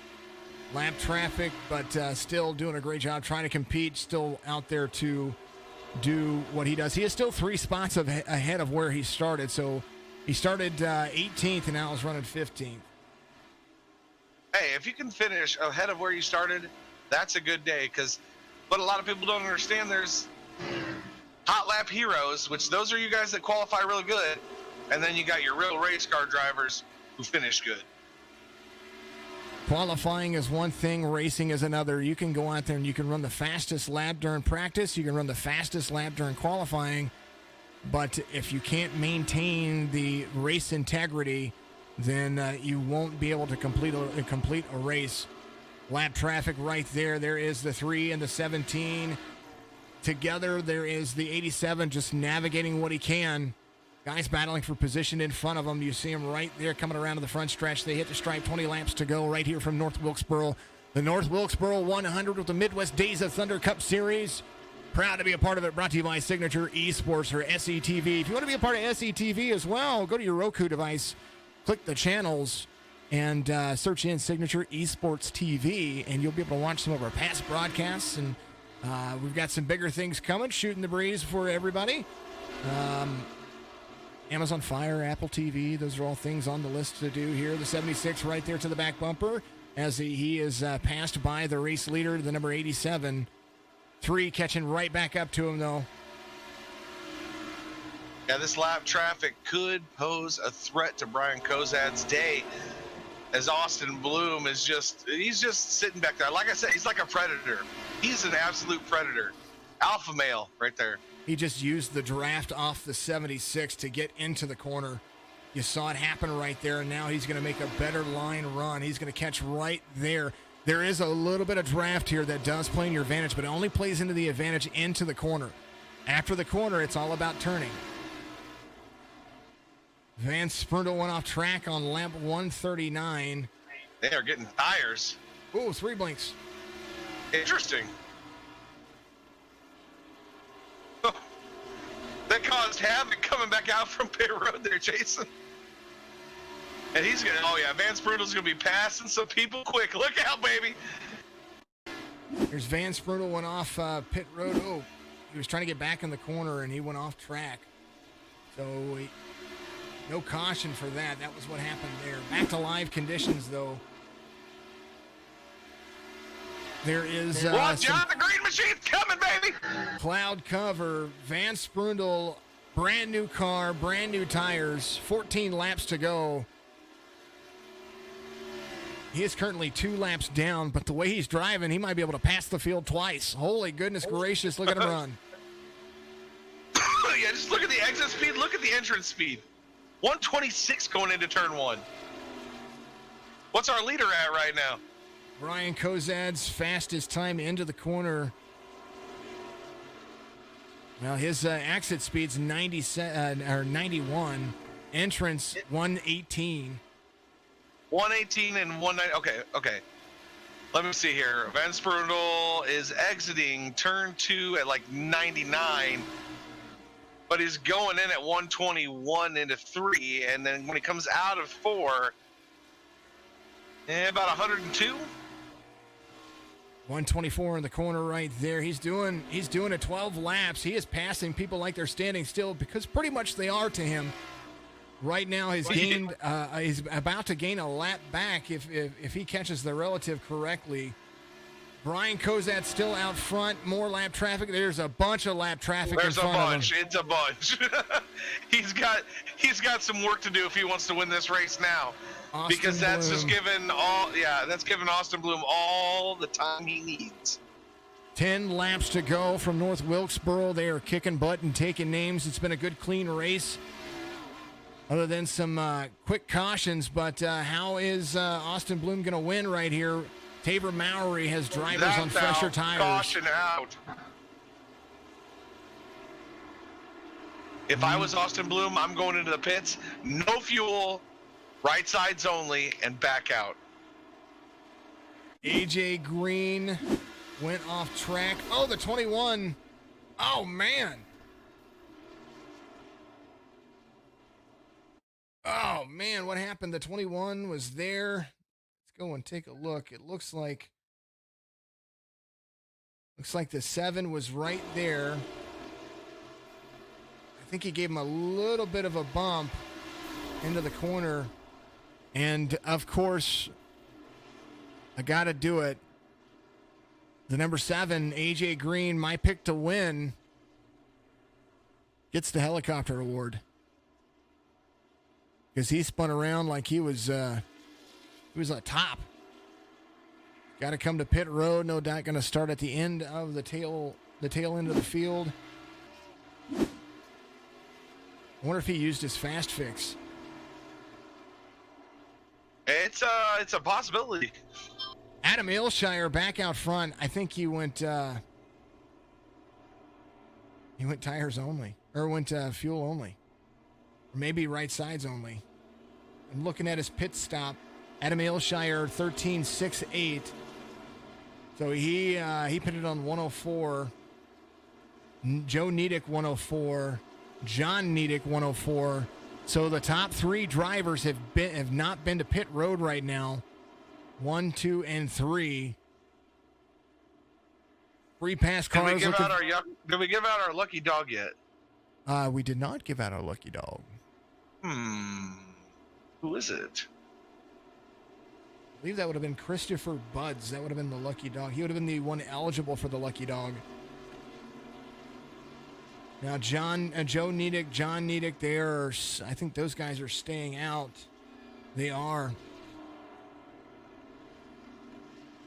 Lap traffic, but still doing a great job trying to compete, still out there to do what he does. He is still 3 spots ahead of where he started. So he started 18th and now is running 15th. Hey, if you can finish ahead of where you started, that's a good day, because what a lot of people don't understand, there's hot lap heroes, which those are you guys that qualify really good, and then you got your real race car drivers who finish good. Qualifying is one thing, racing is another. You can go out there and you can run the fastest lap during practice, you can run the fastest lap during qualifying, but if you can't maintain the race integrity, then you won't be able to complete a race. Lap traffic right there. There is the 3 and the 17. Together, there is the 87 just navigating what he can. Guys battling for position in front of him. You see him right there coming around to the front stretch. They hit the stripe, 20 laps to go right here from North Wilkesboro. The North Wilkesboro 100 with the Midwest Days of Thunder Cup Series. Proud to be a part of it. Brought to you by Signature Esports or SETV. If you want to be a part of SETV as well, go to your Roku device, click the channels, and search in Signature Esports TV, and you'll be able to watch some of our past broadcasts. And we've got some bigger things coming, shooting the breeze for everybody. Amazon Fire, Apple TV, those are all things on the list to do here. The 76 right there to the back bumper as he is passed by the race leader, the number 87. 3 catching right back up to him, though. Yeah, this lap traffic could pose a threat to Brian Kozad's day, as Austin Bloom is he's just sitting back there. Like I said, he's like a predator. He's an absolute predator. Alpha male right there. He just used the draft off the 76 to get into the corner. You saw it happen right there, and now he's going to make a better line run. He's going to catch right there. There is a little bit of draft here that does play in your advantage, but it only plays into the advantage into the corner. After the corner, it's all about turning. Van Sprundle went off track on lap 139. They are getting tires. Ooh, 3 blinks. Interesting. That caused havoc coming back out from pit road there, Jason. And he's going to, oh yeah, Van Sprundle's going to be passing some people quick. Look out, baby. There's Van Sprundle went off pit road. Oh, he was trying to get back in the corner, and he went off track. So No caution for that. That was what happened there. Back to live conditions, though. There is Watch out, the green machine's coming, baby! cloud cover. Van Sprundle, brand new car, brand new tires, 14 laps to go. He is currently 2 laps down, but the way he's driving, he might be able to pass the field twice. Holy goodness gracious, look at him run. Yeah, just look at the exit speed, look at the entrance speed. 126 going into turn 1. What's our leader at right now? Brian Kozad's fastest time into the corner. Well, his exit speed's 91. Entrance 118. 118 and 190. Okay. Let me see here. Van Sprundle is exiting turn 2 at like 99, but he's going in at 121 into 3, and then when he comes out of 4, about 102. 124 in the corner right there. He's doing a 12 laps. He is passing people like they're standing still because pretty much they are to him. Right now he's gained he's about to gain a lap back if he catches the relative correctly. Brian Kozad still out front. More lap traffic. There's a bunch of lap traffic in front of him. It's a bunch. He's got some work to do if he wants to win this race now. Austin because that's Bloom. just given that's given Austin Bloom all the time he needs. 10 laps to go from North Wilkesboro. They are kicking butt and taking names. It's been a good, clean race, other than some quick cautions. But how is Austin Bloom going to win right here? Tabor Mowry has drivers on fresher tires. Caution out. If I was Austin Bloom, I'm going into the pits. No fuel, right sides only, and back out. AJ Green went off track. Oh, the 21. Oh, man. Oh, man, what happened? The 21 was there. Let's go and take a look. It looks like the 7 was right there. I think he gave him a little bit of a bump into the corner. And, of course, I got to do it. The number 7, AJ Green, my pick to win, gets the helicopter award. Because he spun around like he was on top. Got to come to pit road. No doubt going to start at the end of the tail end of the field. I wonder if he used his fast fix. It's a possibility. Adam Ailshire back out front. I think he went tires only, or went fuel only, or maybe right sides only. I'm looking at his pit stop. Adam Ailshire 13.68. So he pitted on 104. Joe Nedick 104. John Nedick 104. So the top 3 drivers have not been to pit road right now. 1, 2, and 3. Free pass cars. Did we give out our lucky dog yet? We did not give out our lucky dog. Who is it? I believe that would have been Christopher Buds. That would have been the lucky dog. He would have been the one eligible for the lucky dog. Now, Joe Nedick, John Nedick, I think those guys are staying out. They are.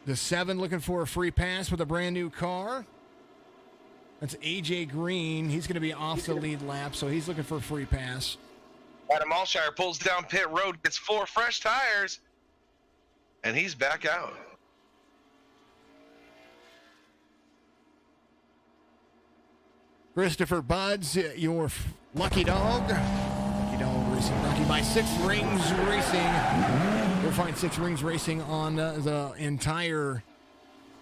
The 7 looking for a free pass with a brand new car. That's AJ Green. He's going to be off the lead lap, so he's looking for a free pass. Adam Ailshire pulls down pit road, gets 4 fresh tires, and he's back out. Christopher Buds, your lucky dog. Lucky Dog Racing, brought to you by Six Rings Racing. You'll find Six Rings Racing on the entire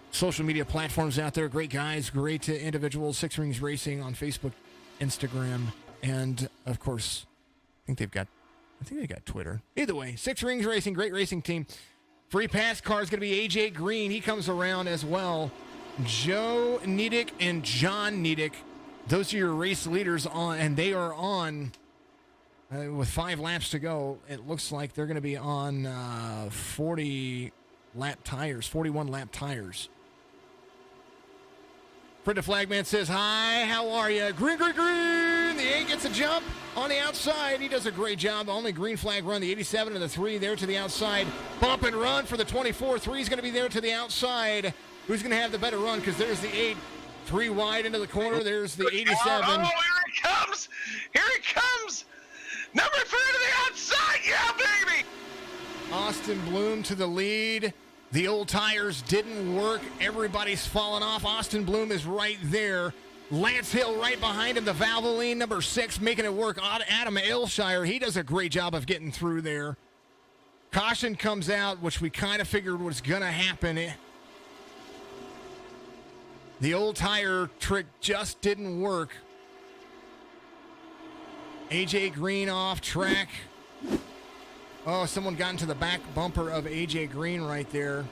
social media platforms out there. Great guys, great individuals. Six Rings Racing on Facebook, Instagram, and of course, I think they've got Twitter. Either way, Six Rings Racing, great racing team. Free pass car is going to be AJ Green. He comes around as well. Joe Nedick and John Nedick. Those are your race leaders on, and they are on With 5 laps to go, it looks like they're going to be on 41 lap tires. Fred the Flagman says, hi, how are you? Green, green, green. The 8 gets a jump on the outside. He does a great job. Only green flag run. The 87 and the 3 there to the outside. Bump and run for the 24. 3 is going to be there to the outside. Who's going to have the better run? Because there's the 8. 3 wide into the corner. There's the 87. Oh, here he comes. Here he comes. Number 3 to the outside. Yeah, baby. Austin Bloom to the lead. The old tires didn't work. Everybody's fallen off. Austin Bloom is right there. Lance Hill right behind him. The Valvoline, number 6, making it work. Adam Aylshire, he does a great job of getting through there. Caution comes out, which we kind of figured was going to happen. The old tire trick just didn't work. AJ Green off track. Oh, someone got into the back bumper of AJ Green right there.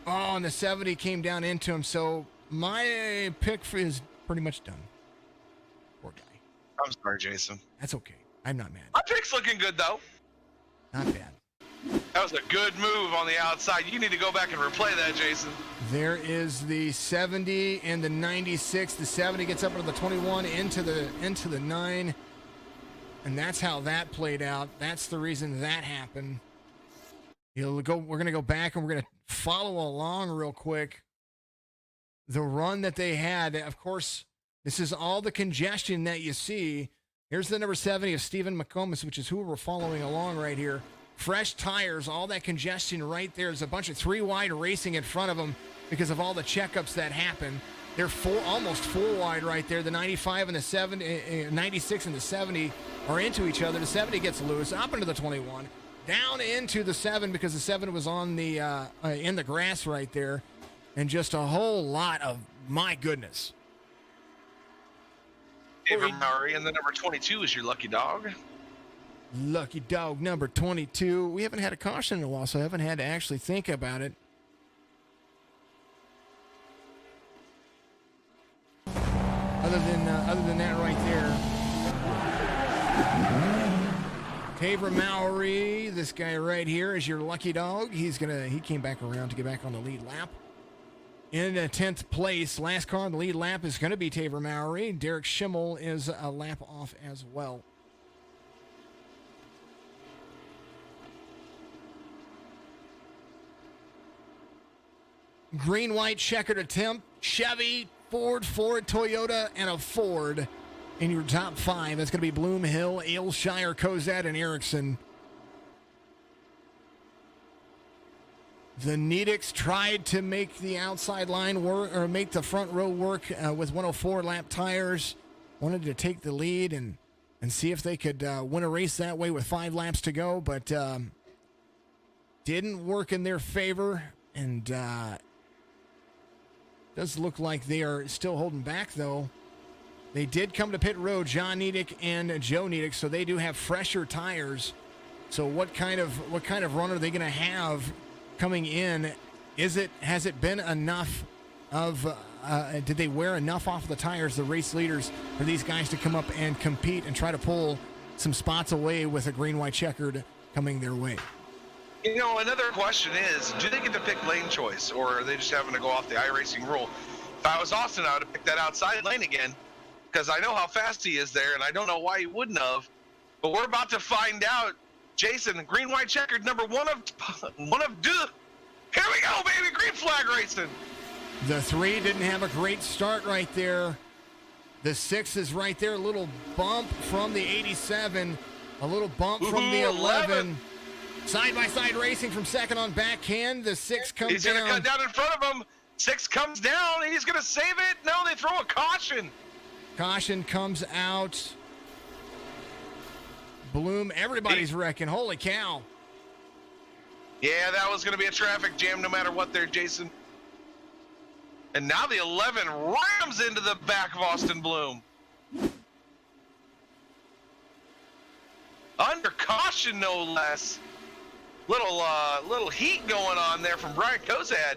Oh, and the 70 came down into him. So my pick is pretty much done. Poor guy. I'm sorry, Jason. That's okay. I'm not mad. My pick's looking good, though. Not bad. That was a good move on the outside. You need to go back and replay that, Jason. There is the 70 and the 96. The 70 gets up into the 21, into the 9. And that's how that played out. That's the reason that happened. We're going to go back and we're going to follow along real quick. The run that they had, of course, this is all the congestion that you see. Here's the number 70 of Stephen McComas, which is who we're following along right here. Fresh tires, all that congestion right there. There's a bunch of 3 wide racing in front of them because of all the checkups that happen. They're almost 4 wide right there. The 95 and the 70, 96 and the 70 are into each other. The 70 gets loose, up into the 21, down into the 7 because the 7 was on the in the grass right there, and just a whole lot of, my goodness. Avery Murray, and the number 22 is your lucky dog. Lucky dog number 22. We haven't had a caution in a while, so I haven't had to actually think about it. Other than that right there. Tabor Mowry, this guy right here is your lucky dog. He came back around to get back on the lead lap. In 10th place, last car on the lead lap is going to be Tabor Mowry. Derek Schimmel is a lap off as well. Green-white checkered attempt. Chevy, Ford, Toyota, and a Ford in your top 5. That's going to be Bloom, Hill, Aylshire, Kozad, and Erickson. The Nedics tried to make the outside line work, or make the front row work with 104 lap tires. Wanted to take the lead and see if they could win a race that way with 5 laps to go, but didn't work in their favor. And does look like they are still holding back, though. They did come to pit road, John Nedick and Joe Nedick, so they do have fresher tires. So what kind of run are they going to have coming in? Has it been enough of? Did they wear enough off the tires, the race leaders, for these guys to come up and compete and try to pull some spots away with a green-white checkered coming their way? You know, another question is, do they get to pick lane choice, or are they just having to go off the iRacing rule? If I was Austin, I would have picked that outside lane again, because I know how fast he is there, and I don't know why he wouldn't have. But we're about to find out. Jason, green-white checkered, number one of Here we go, baby, green flag racing. The 3 didn't have a great start right there. The 6 is right there, a little bump from the 87, a little bump from the 11. Side-by-side racing from second on backhand. The 6 comes down. He's going to cut down in front of him. 6 comes down. He's going to save it. No, they throw a caution. Caution comes out. Bloom, everybody's wrecking. Holy cow. Yeah, that was going to be a traffic jam no matter what there, Jason. And now the 11 rams into the back of Austin Bloom. Under caution, no less. Little heat going on there from Brian Kozad.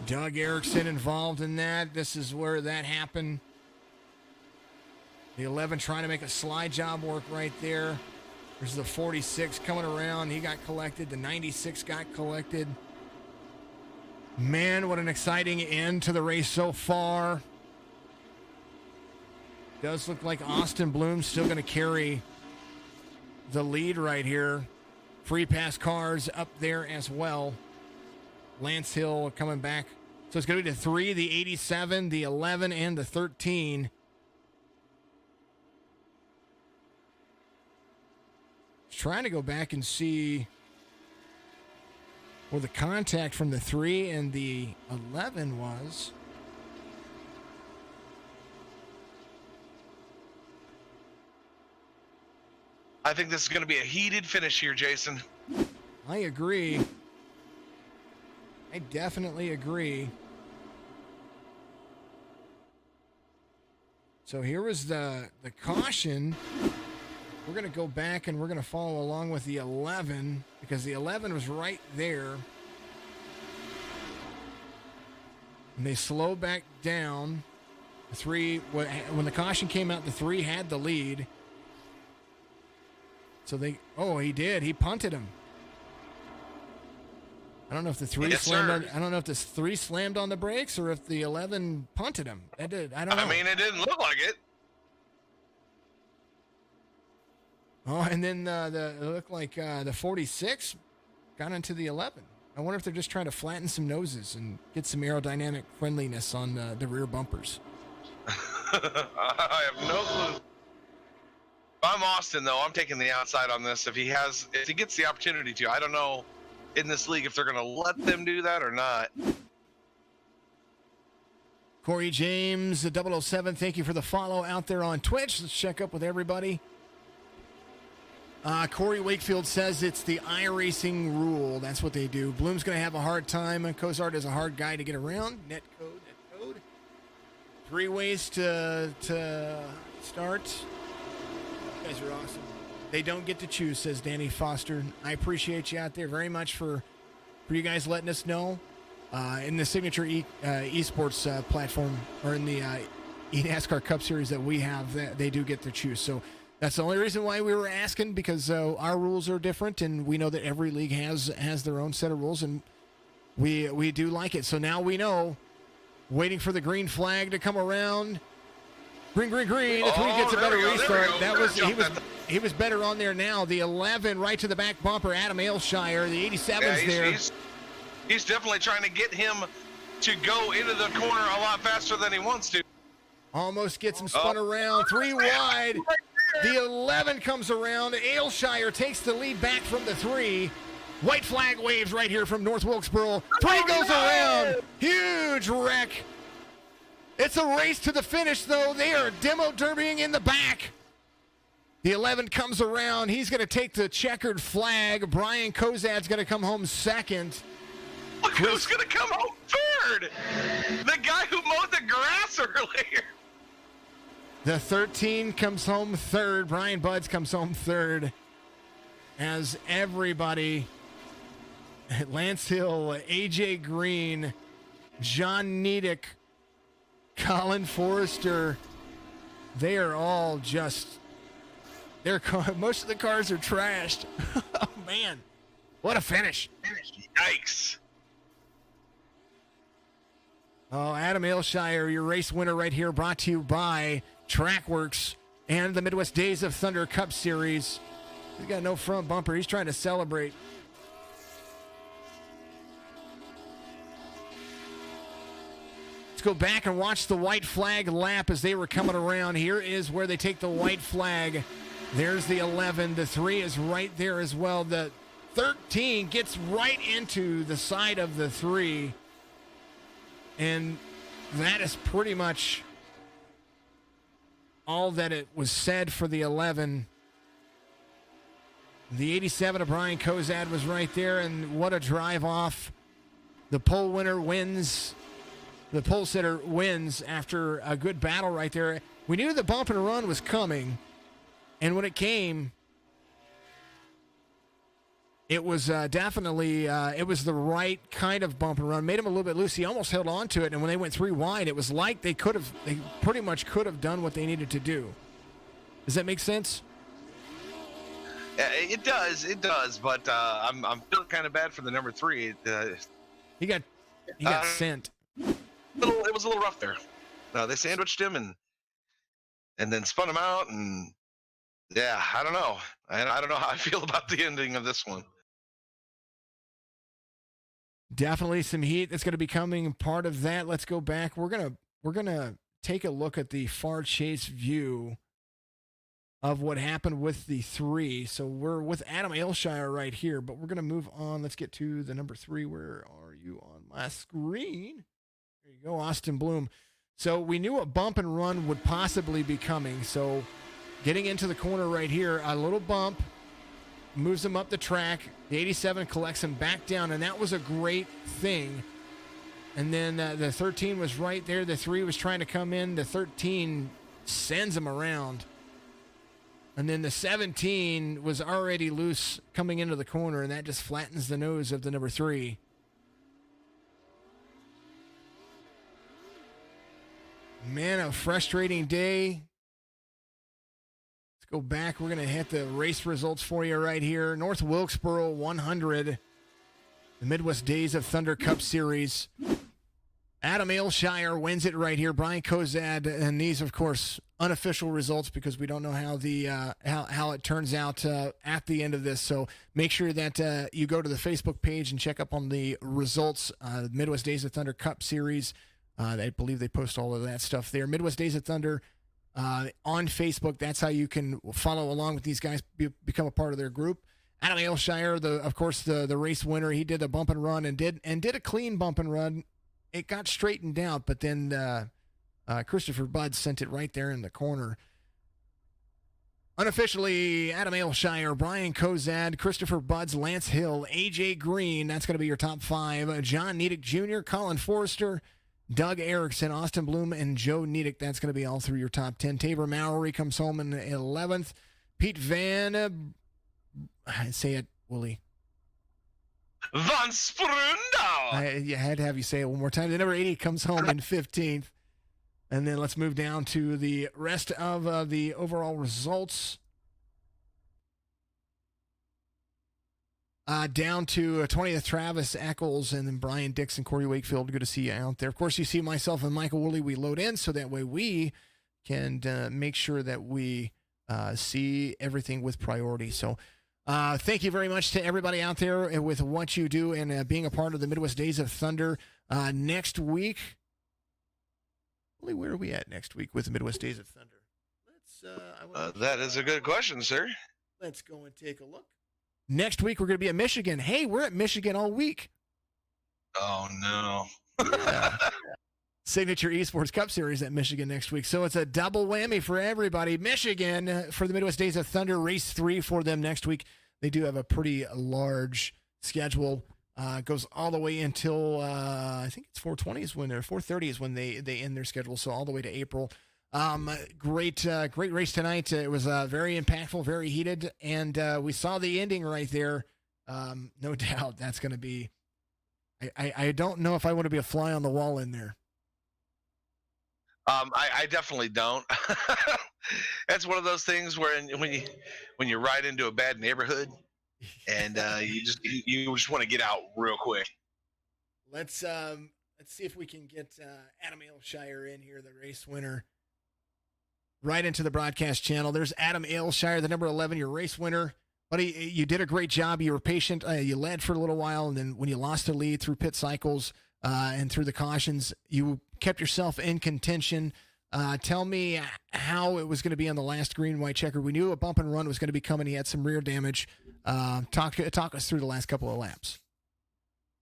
Doug Erickson involved in that. This is where that happened. The 11 trying to make a slide job work right there. There's the 46 coming around. He got collected. The 96 got collected. Man, what an exciting end to the race so far. Does look like Austin Bloom's still going to carry the lead right here. Free pass cars up there as well. Lance Hill coming back. So it's going to be the 3, the 87, the 11, and the 13. Trying to go back and see where the contact from the 3 and the 11 was. I think this is going to be a heated finish here, Jason. I agree. I definitely agree. So here was the caution. We're going to go back and we're going to follow along with the 11 because the 11 was right there. And they slow back down. The 3, when the caution came out, the 3 had the lead. So he did. He punted him. I don't know if the 3 I don't know if the 3 slammed on the brakes or if the 11 punted him. I don't know. I mean, it didn't look like it. Oh, and then it looked like the 46 got into the 11. I wonder if they're just trying to flatten some noses and get some aerodynamic friendliness on the rear bumpers. I have no clue. If I'm Austin, though, I'm taking the outside on this. If he gets the opportunity to, I don't know in this league if they're going to let them do that or not. Corey James, 007, thank you for the follow out there on Twitch. Let's check up with everybody. Corey Wakefield says it's the iRacing rule. That's what they do. Bloom's going to have a hard time. Cozart is a hard guy to get around. Netcode. 3 ways to start. You guys are awesome. They don't get to choose, says Danny Foster. I appreciate you out there very much for you guys letting us know. In the signature esports platform, or in the eNASCAR Cup Series that we have, they do get to choose. So that's the only reason why we were asking, because our rules are different, and we know that every league has their own set of rules, and we do like it. So now we know. Waiting for the green flag to come around. Green. The 3 gets a better restart. He was better on there now. The 11 right to the back bumper. Adam Ailshire. The 87's there. He's definitely trying to get him to go into the corner a lot faster than he wants to. Almost gets him spun around. 3 wide. The 11 comes around. Ailshire takes the lead back from the 3. White flag waves right here from North Wilkesboro. 3 goes around. Huge wreck. It's a race to the finish, though. They are demo derbying in the back. The 11 comes around. He's going to take the checkered flag. Brian Kozad's going to come home second. Look who's going to come home third. The guy who mowed the grass earlier. The 13 comes home third. Brian Buds comes home third. As everybody, Lance Hill, AJ Green, John Nedick, Colin Forrester, they are all just, most of the cars are trashed. Oh, man. What a finish. Yikes. Oh, Adam Ailshire, your race winner right here, brought to you by Trackworks and the Midwest Days of Thunder Cup Series. He's got no front bumper. He's trying to celebrate. Let's go back and watch the white flag lap as they were coming around. Here is where they take the white flag. There's the 11. The 3 is right there as well. The 13 gets right into the side of the 3. And that is pretty much all that it was said for the 11. The 87 of Brian Kozad was right there, and what a drive off. The pole winner wins. The pole sitter wins after a good battle right there. We knew the bump and run was coming, and when it came, it was definitely it was the right kind of bump and run. Made him a little bit loose. He almost held on to it, and when they went 3 wide, it was like they pretty much could have done what they needed to do. Does that make sense? It does. But I'm feeling kind of bad for the number 3. He got sent. It was a little rough there. They sandwiched him and then spun him out, and yeah, I don't know. I don't know how I feel about the ending of this one. Definitely some heat that's going to be coming part of that. Let's go back. We're gonna take a look at the far chase view of what happened with the 3. So we're with Adam Aylshire right here, but we're gonna move on. Let's get to the number 3. Where are you on my screen? There you go, Austin Bloom. So we knew a bump and run would possibly be coming. So getting into the corner right here, a little bump moves him up the track. The 87 collects him back down, and that was a great thing. And then the 13 was right there. The 3 was trying to come in. The 13 sends him around. And then the 17 was already loose coming into the corner, and that just flattens the nose of the number 3. Man, a frustrating day. Let's go back. We're going to hit the race results for you right here. North Wilkesboro 100, the Midwest Days of Thunder Cup Series. Adam Aylshire wins it right here. Brian Kozad, and these, of course, unofficial results because we don't know how the how it turns out at the end of this. So make sure that you go to the Facebook page and check up on the results. Midwest Days of Thunder Cup Series. I believe they post all of that stuff there. Midwest Days of Thunder on Facebook. That's how you can follow along with these guys, become a part of their group. Adam Aylshire, of course, the race winner. He did a bump and run and did a clean bump and run. It got straightened out, but then Christopher Budd sent it right there in the corner. Unofficially, Adam Aylshire, Brian Kozad, Christopher Budds, Lance Hill, AJ Green. That's going to be your top 5. John Nedick Jr., Colin Forrester, Doug Erickson, Austin Bloom, and Joe Nedick. That's going to be all through your top 10. Tabor Mowry comes home in 11th. Pete Van, say it, Willie. Van Sprundal. I had to have you say it one more time. The number 80 comes home in 15th. And then let's move down to the rest of the overall results. Down to 20th, Travis Eccles, and then Brian Dixon, Corey Wakefield. Good to see you out there. Of course, you see myself and Michael Woolley. We load in so that way we can make sure that we see everything with priority. So thank you very much to everybody out there with what you do and being a part of the Midwest Days of Thunder. Next week, where are we at next week with the Midwest Days of Thunder? That is a good question, sir. Let's go and take a look. Next week, we're going to be at Michigan. Hey, we're at Michigan all week. Oh, no. Yeah. Signature Esports Cup Series at Michigan next week. So it's a double whammy for everybody. Michigan for the Midwest Days of Thunder, race 3 for them next week. They do have a pretty large schedule. Goes all the way until I think it's 4:20 is when, or 4:30 is when they end their schedule. So all the way to April. Great race tonight. It was very impactful, very heated, and we saw the ending right there. No doubt that's going to be. I don't know if I want to be a fly on the wall in there. I definitely don't. That's one of those things where when you ride into a bad neighborhood, and you just want to get out real quick. Let's see if we can get Adam Aylshire in here, the race winner, right into the broadcast channel. There's Adam Aylshire, the number 11, your race winner. Buddy, you did a great job. You were patient. You led for a little while, and then when you lost the lead through pit cycles and through the cautions, you kept yourself in contention. Tell me how it was going to be on the last green white checker. We knew a bump and run was going to be coming. He had some rear damage. Talk us through the last couple of laps.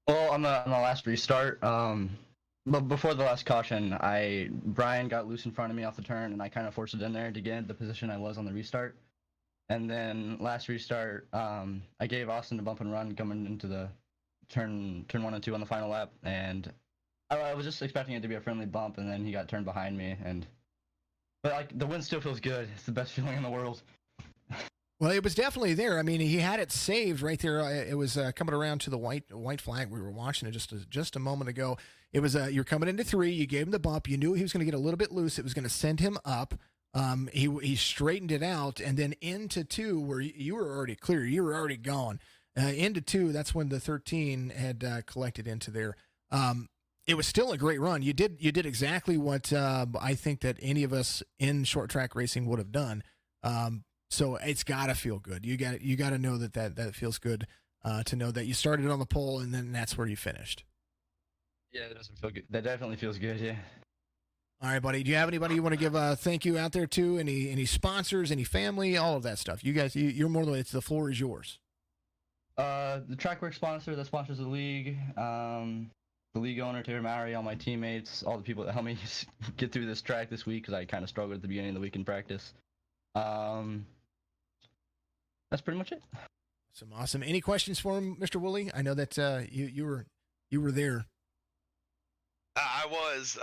Well, on the last restart, but before the last caution, Brian got loose in front of me off the turn, and I kind of forced it in there to get the position I was on the restart. And then last restart, I gave Austin a bump and run coming into the turn 1 and 2 on the final lap, and I was just expecting it to be a friendly bump, and then he got turned behind me, but like the win still feels good. It's the best feeling in the world. Well, it was definitely there. I mean, he had it saved right there. It was coming around to the white flag. We were watching it just a moment ago. It was you're coming into 3. You gave him the bump. You knew he was going to get a little bit loose. It was going to send him up. He straightened it out, and then into 2 where you were already clear, you were already gone. Into 2, that's when the 13 had collected into there. It was still a great run. You did exactly what I think that any of us in short track racing would have done. So it's got to feel good. You got to know that feels good to know that you started on the pole and then that's where you finished. Yeah, it doesn't feel good. That definitely feels good. Yeah. All right, buddy. Do you have anybody you want to give a thank you out there to? Any sponsors, any family, all of that stuff? You guys, you're more than the floor is yours. The Trackwork sponsor that sponsors the league, the league owner, Taylor Mowry, all my teammates, all the people that helped me get through this track this week because I kind of struggled at the beginning of the week in practice. That's pretty much it. Awesome. Any questions for him, Mr. Woolley? I know that you were there. I was,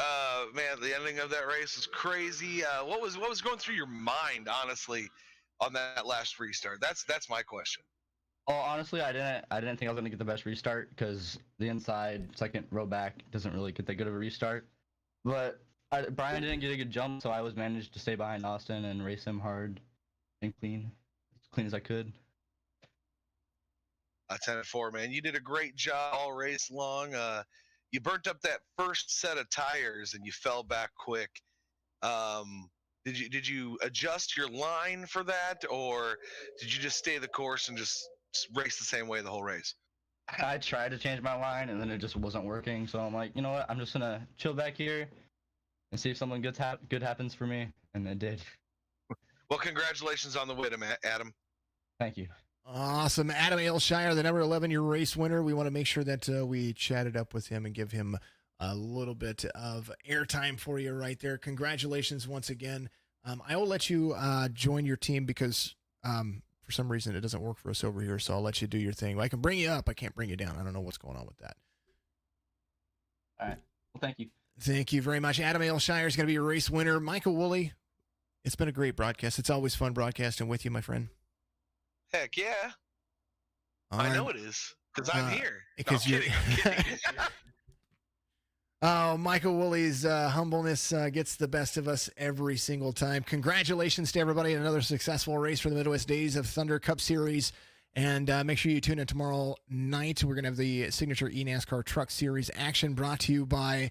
man. The ending of that race was crazy. What was going through your mind, honestly, on that last restart? That's my question. Oh, honestly, I didn't think I was gonna get the best restart because the inside second row back doesn't really get that good of a restart. But Brian didn't get a good jump, so I was managed to stay behind Austin and race him hard and clean, as clean as I could. 10-4, man. You did a great job all race long. You burnt up that first set of tires and you fell back quick. Did you adjust your line for that, or did you just stay the course and just race the same way the whole race? I tried to change my line and then it just wasn't working. So I'm like, you know what? I'm just gonna chill back here and see if something good happens for me, and it did. Well, congratulations on the win, Adam. Thank you. Awesome. Adam Aylshire, the number 11-year race winner. We want to make sure that we chatted up with him and give him a little bit of airtime for you right there. Congratulations once again. I will let you join your team because for some reason it doesn't work for us over here, so I'll let you do your thing. I can bring you up. I can't bring you down. I don't know what's going on with that. All right. Well, thank you. Thank you very much. Adam Aylshire is going to be your race winner. Michael Woolley, it's been a great broadcast. It's always fun broadcasting with you, my friend. Heck yeah. I know it is because I'm here. Because no, I'm kidding. Oh, Michael Woolley's humbleness gets the best of us every single time. Congratulations to everybody on another successful race for the Midwest Days of Thunder Cup Series. And make sure you tune in tomorrow night. We're going to have the signature eNASCAR Truck Series action brought to you by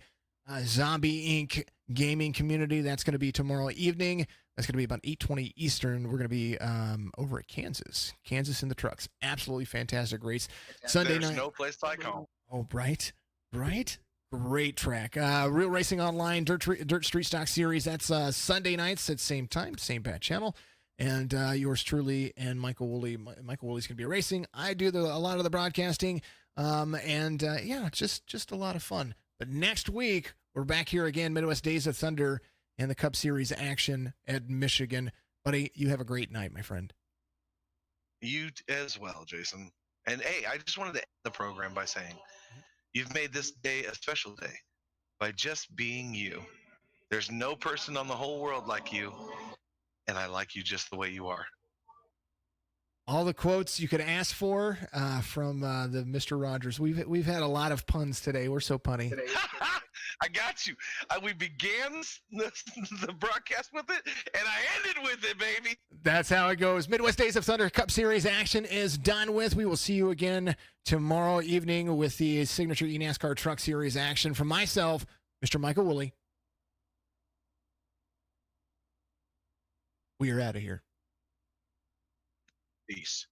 Zombie Inc. Gaming Community. That's going to be tomorrow evening. That's going to be about 8:20 Eastern. We're going to be over at Kansas in the trucks. Absolutely fantastic race. Sunday night. There's no place like home. Oh, right. Great track. Real Racing Online Dirt Street Stock Series. That's Sunday nights at same time, same bat channel. And yours truly and Michael Woolley. Michael Woolley's going to be racing. I do a lot of the broadcasting. Yeah, just a lot of fun. But next week, we're back here again, Midwest Days of Thunder and the Cup Series action at Michigan. Buddy, you have a great night, my friend. You as well, Jason. And hey, I just wanted to end the program by saying, you've made this day a special day by just being you. There's no person on the whole world like you, and I like you just the way you are. All the quotes you could ask for from the Mr. Rogers. We've had a lot of puns today. We're so punny. I got you. We began the broadcast with it, and I ended with it, baby. That's how it goes. Midwest Days of Thunder Cup Series action is done with. We will see you again tomorrow evening with the signature eNASCAR Truck Series action. From myself, Mr. Michael Woolley, we are out of here. Peace.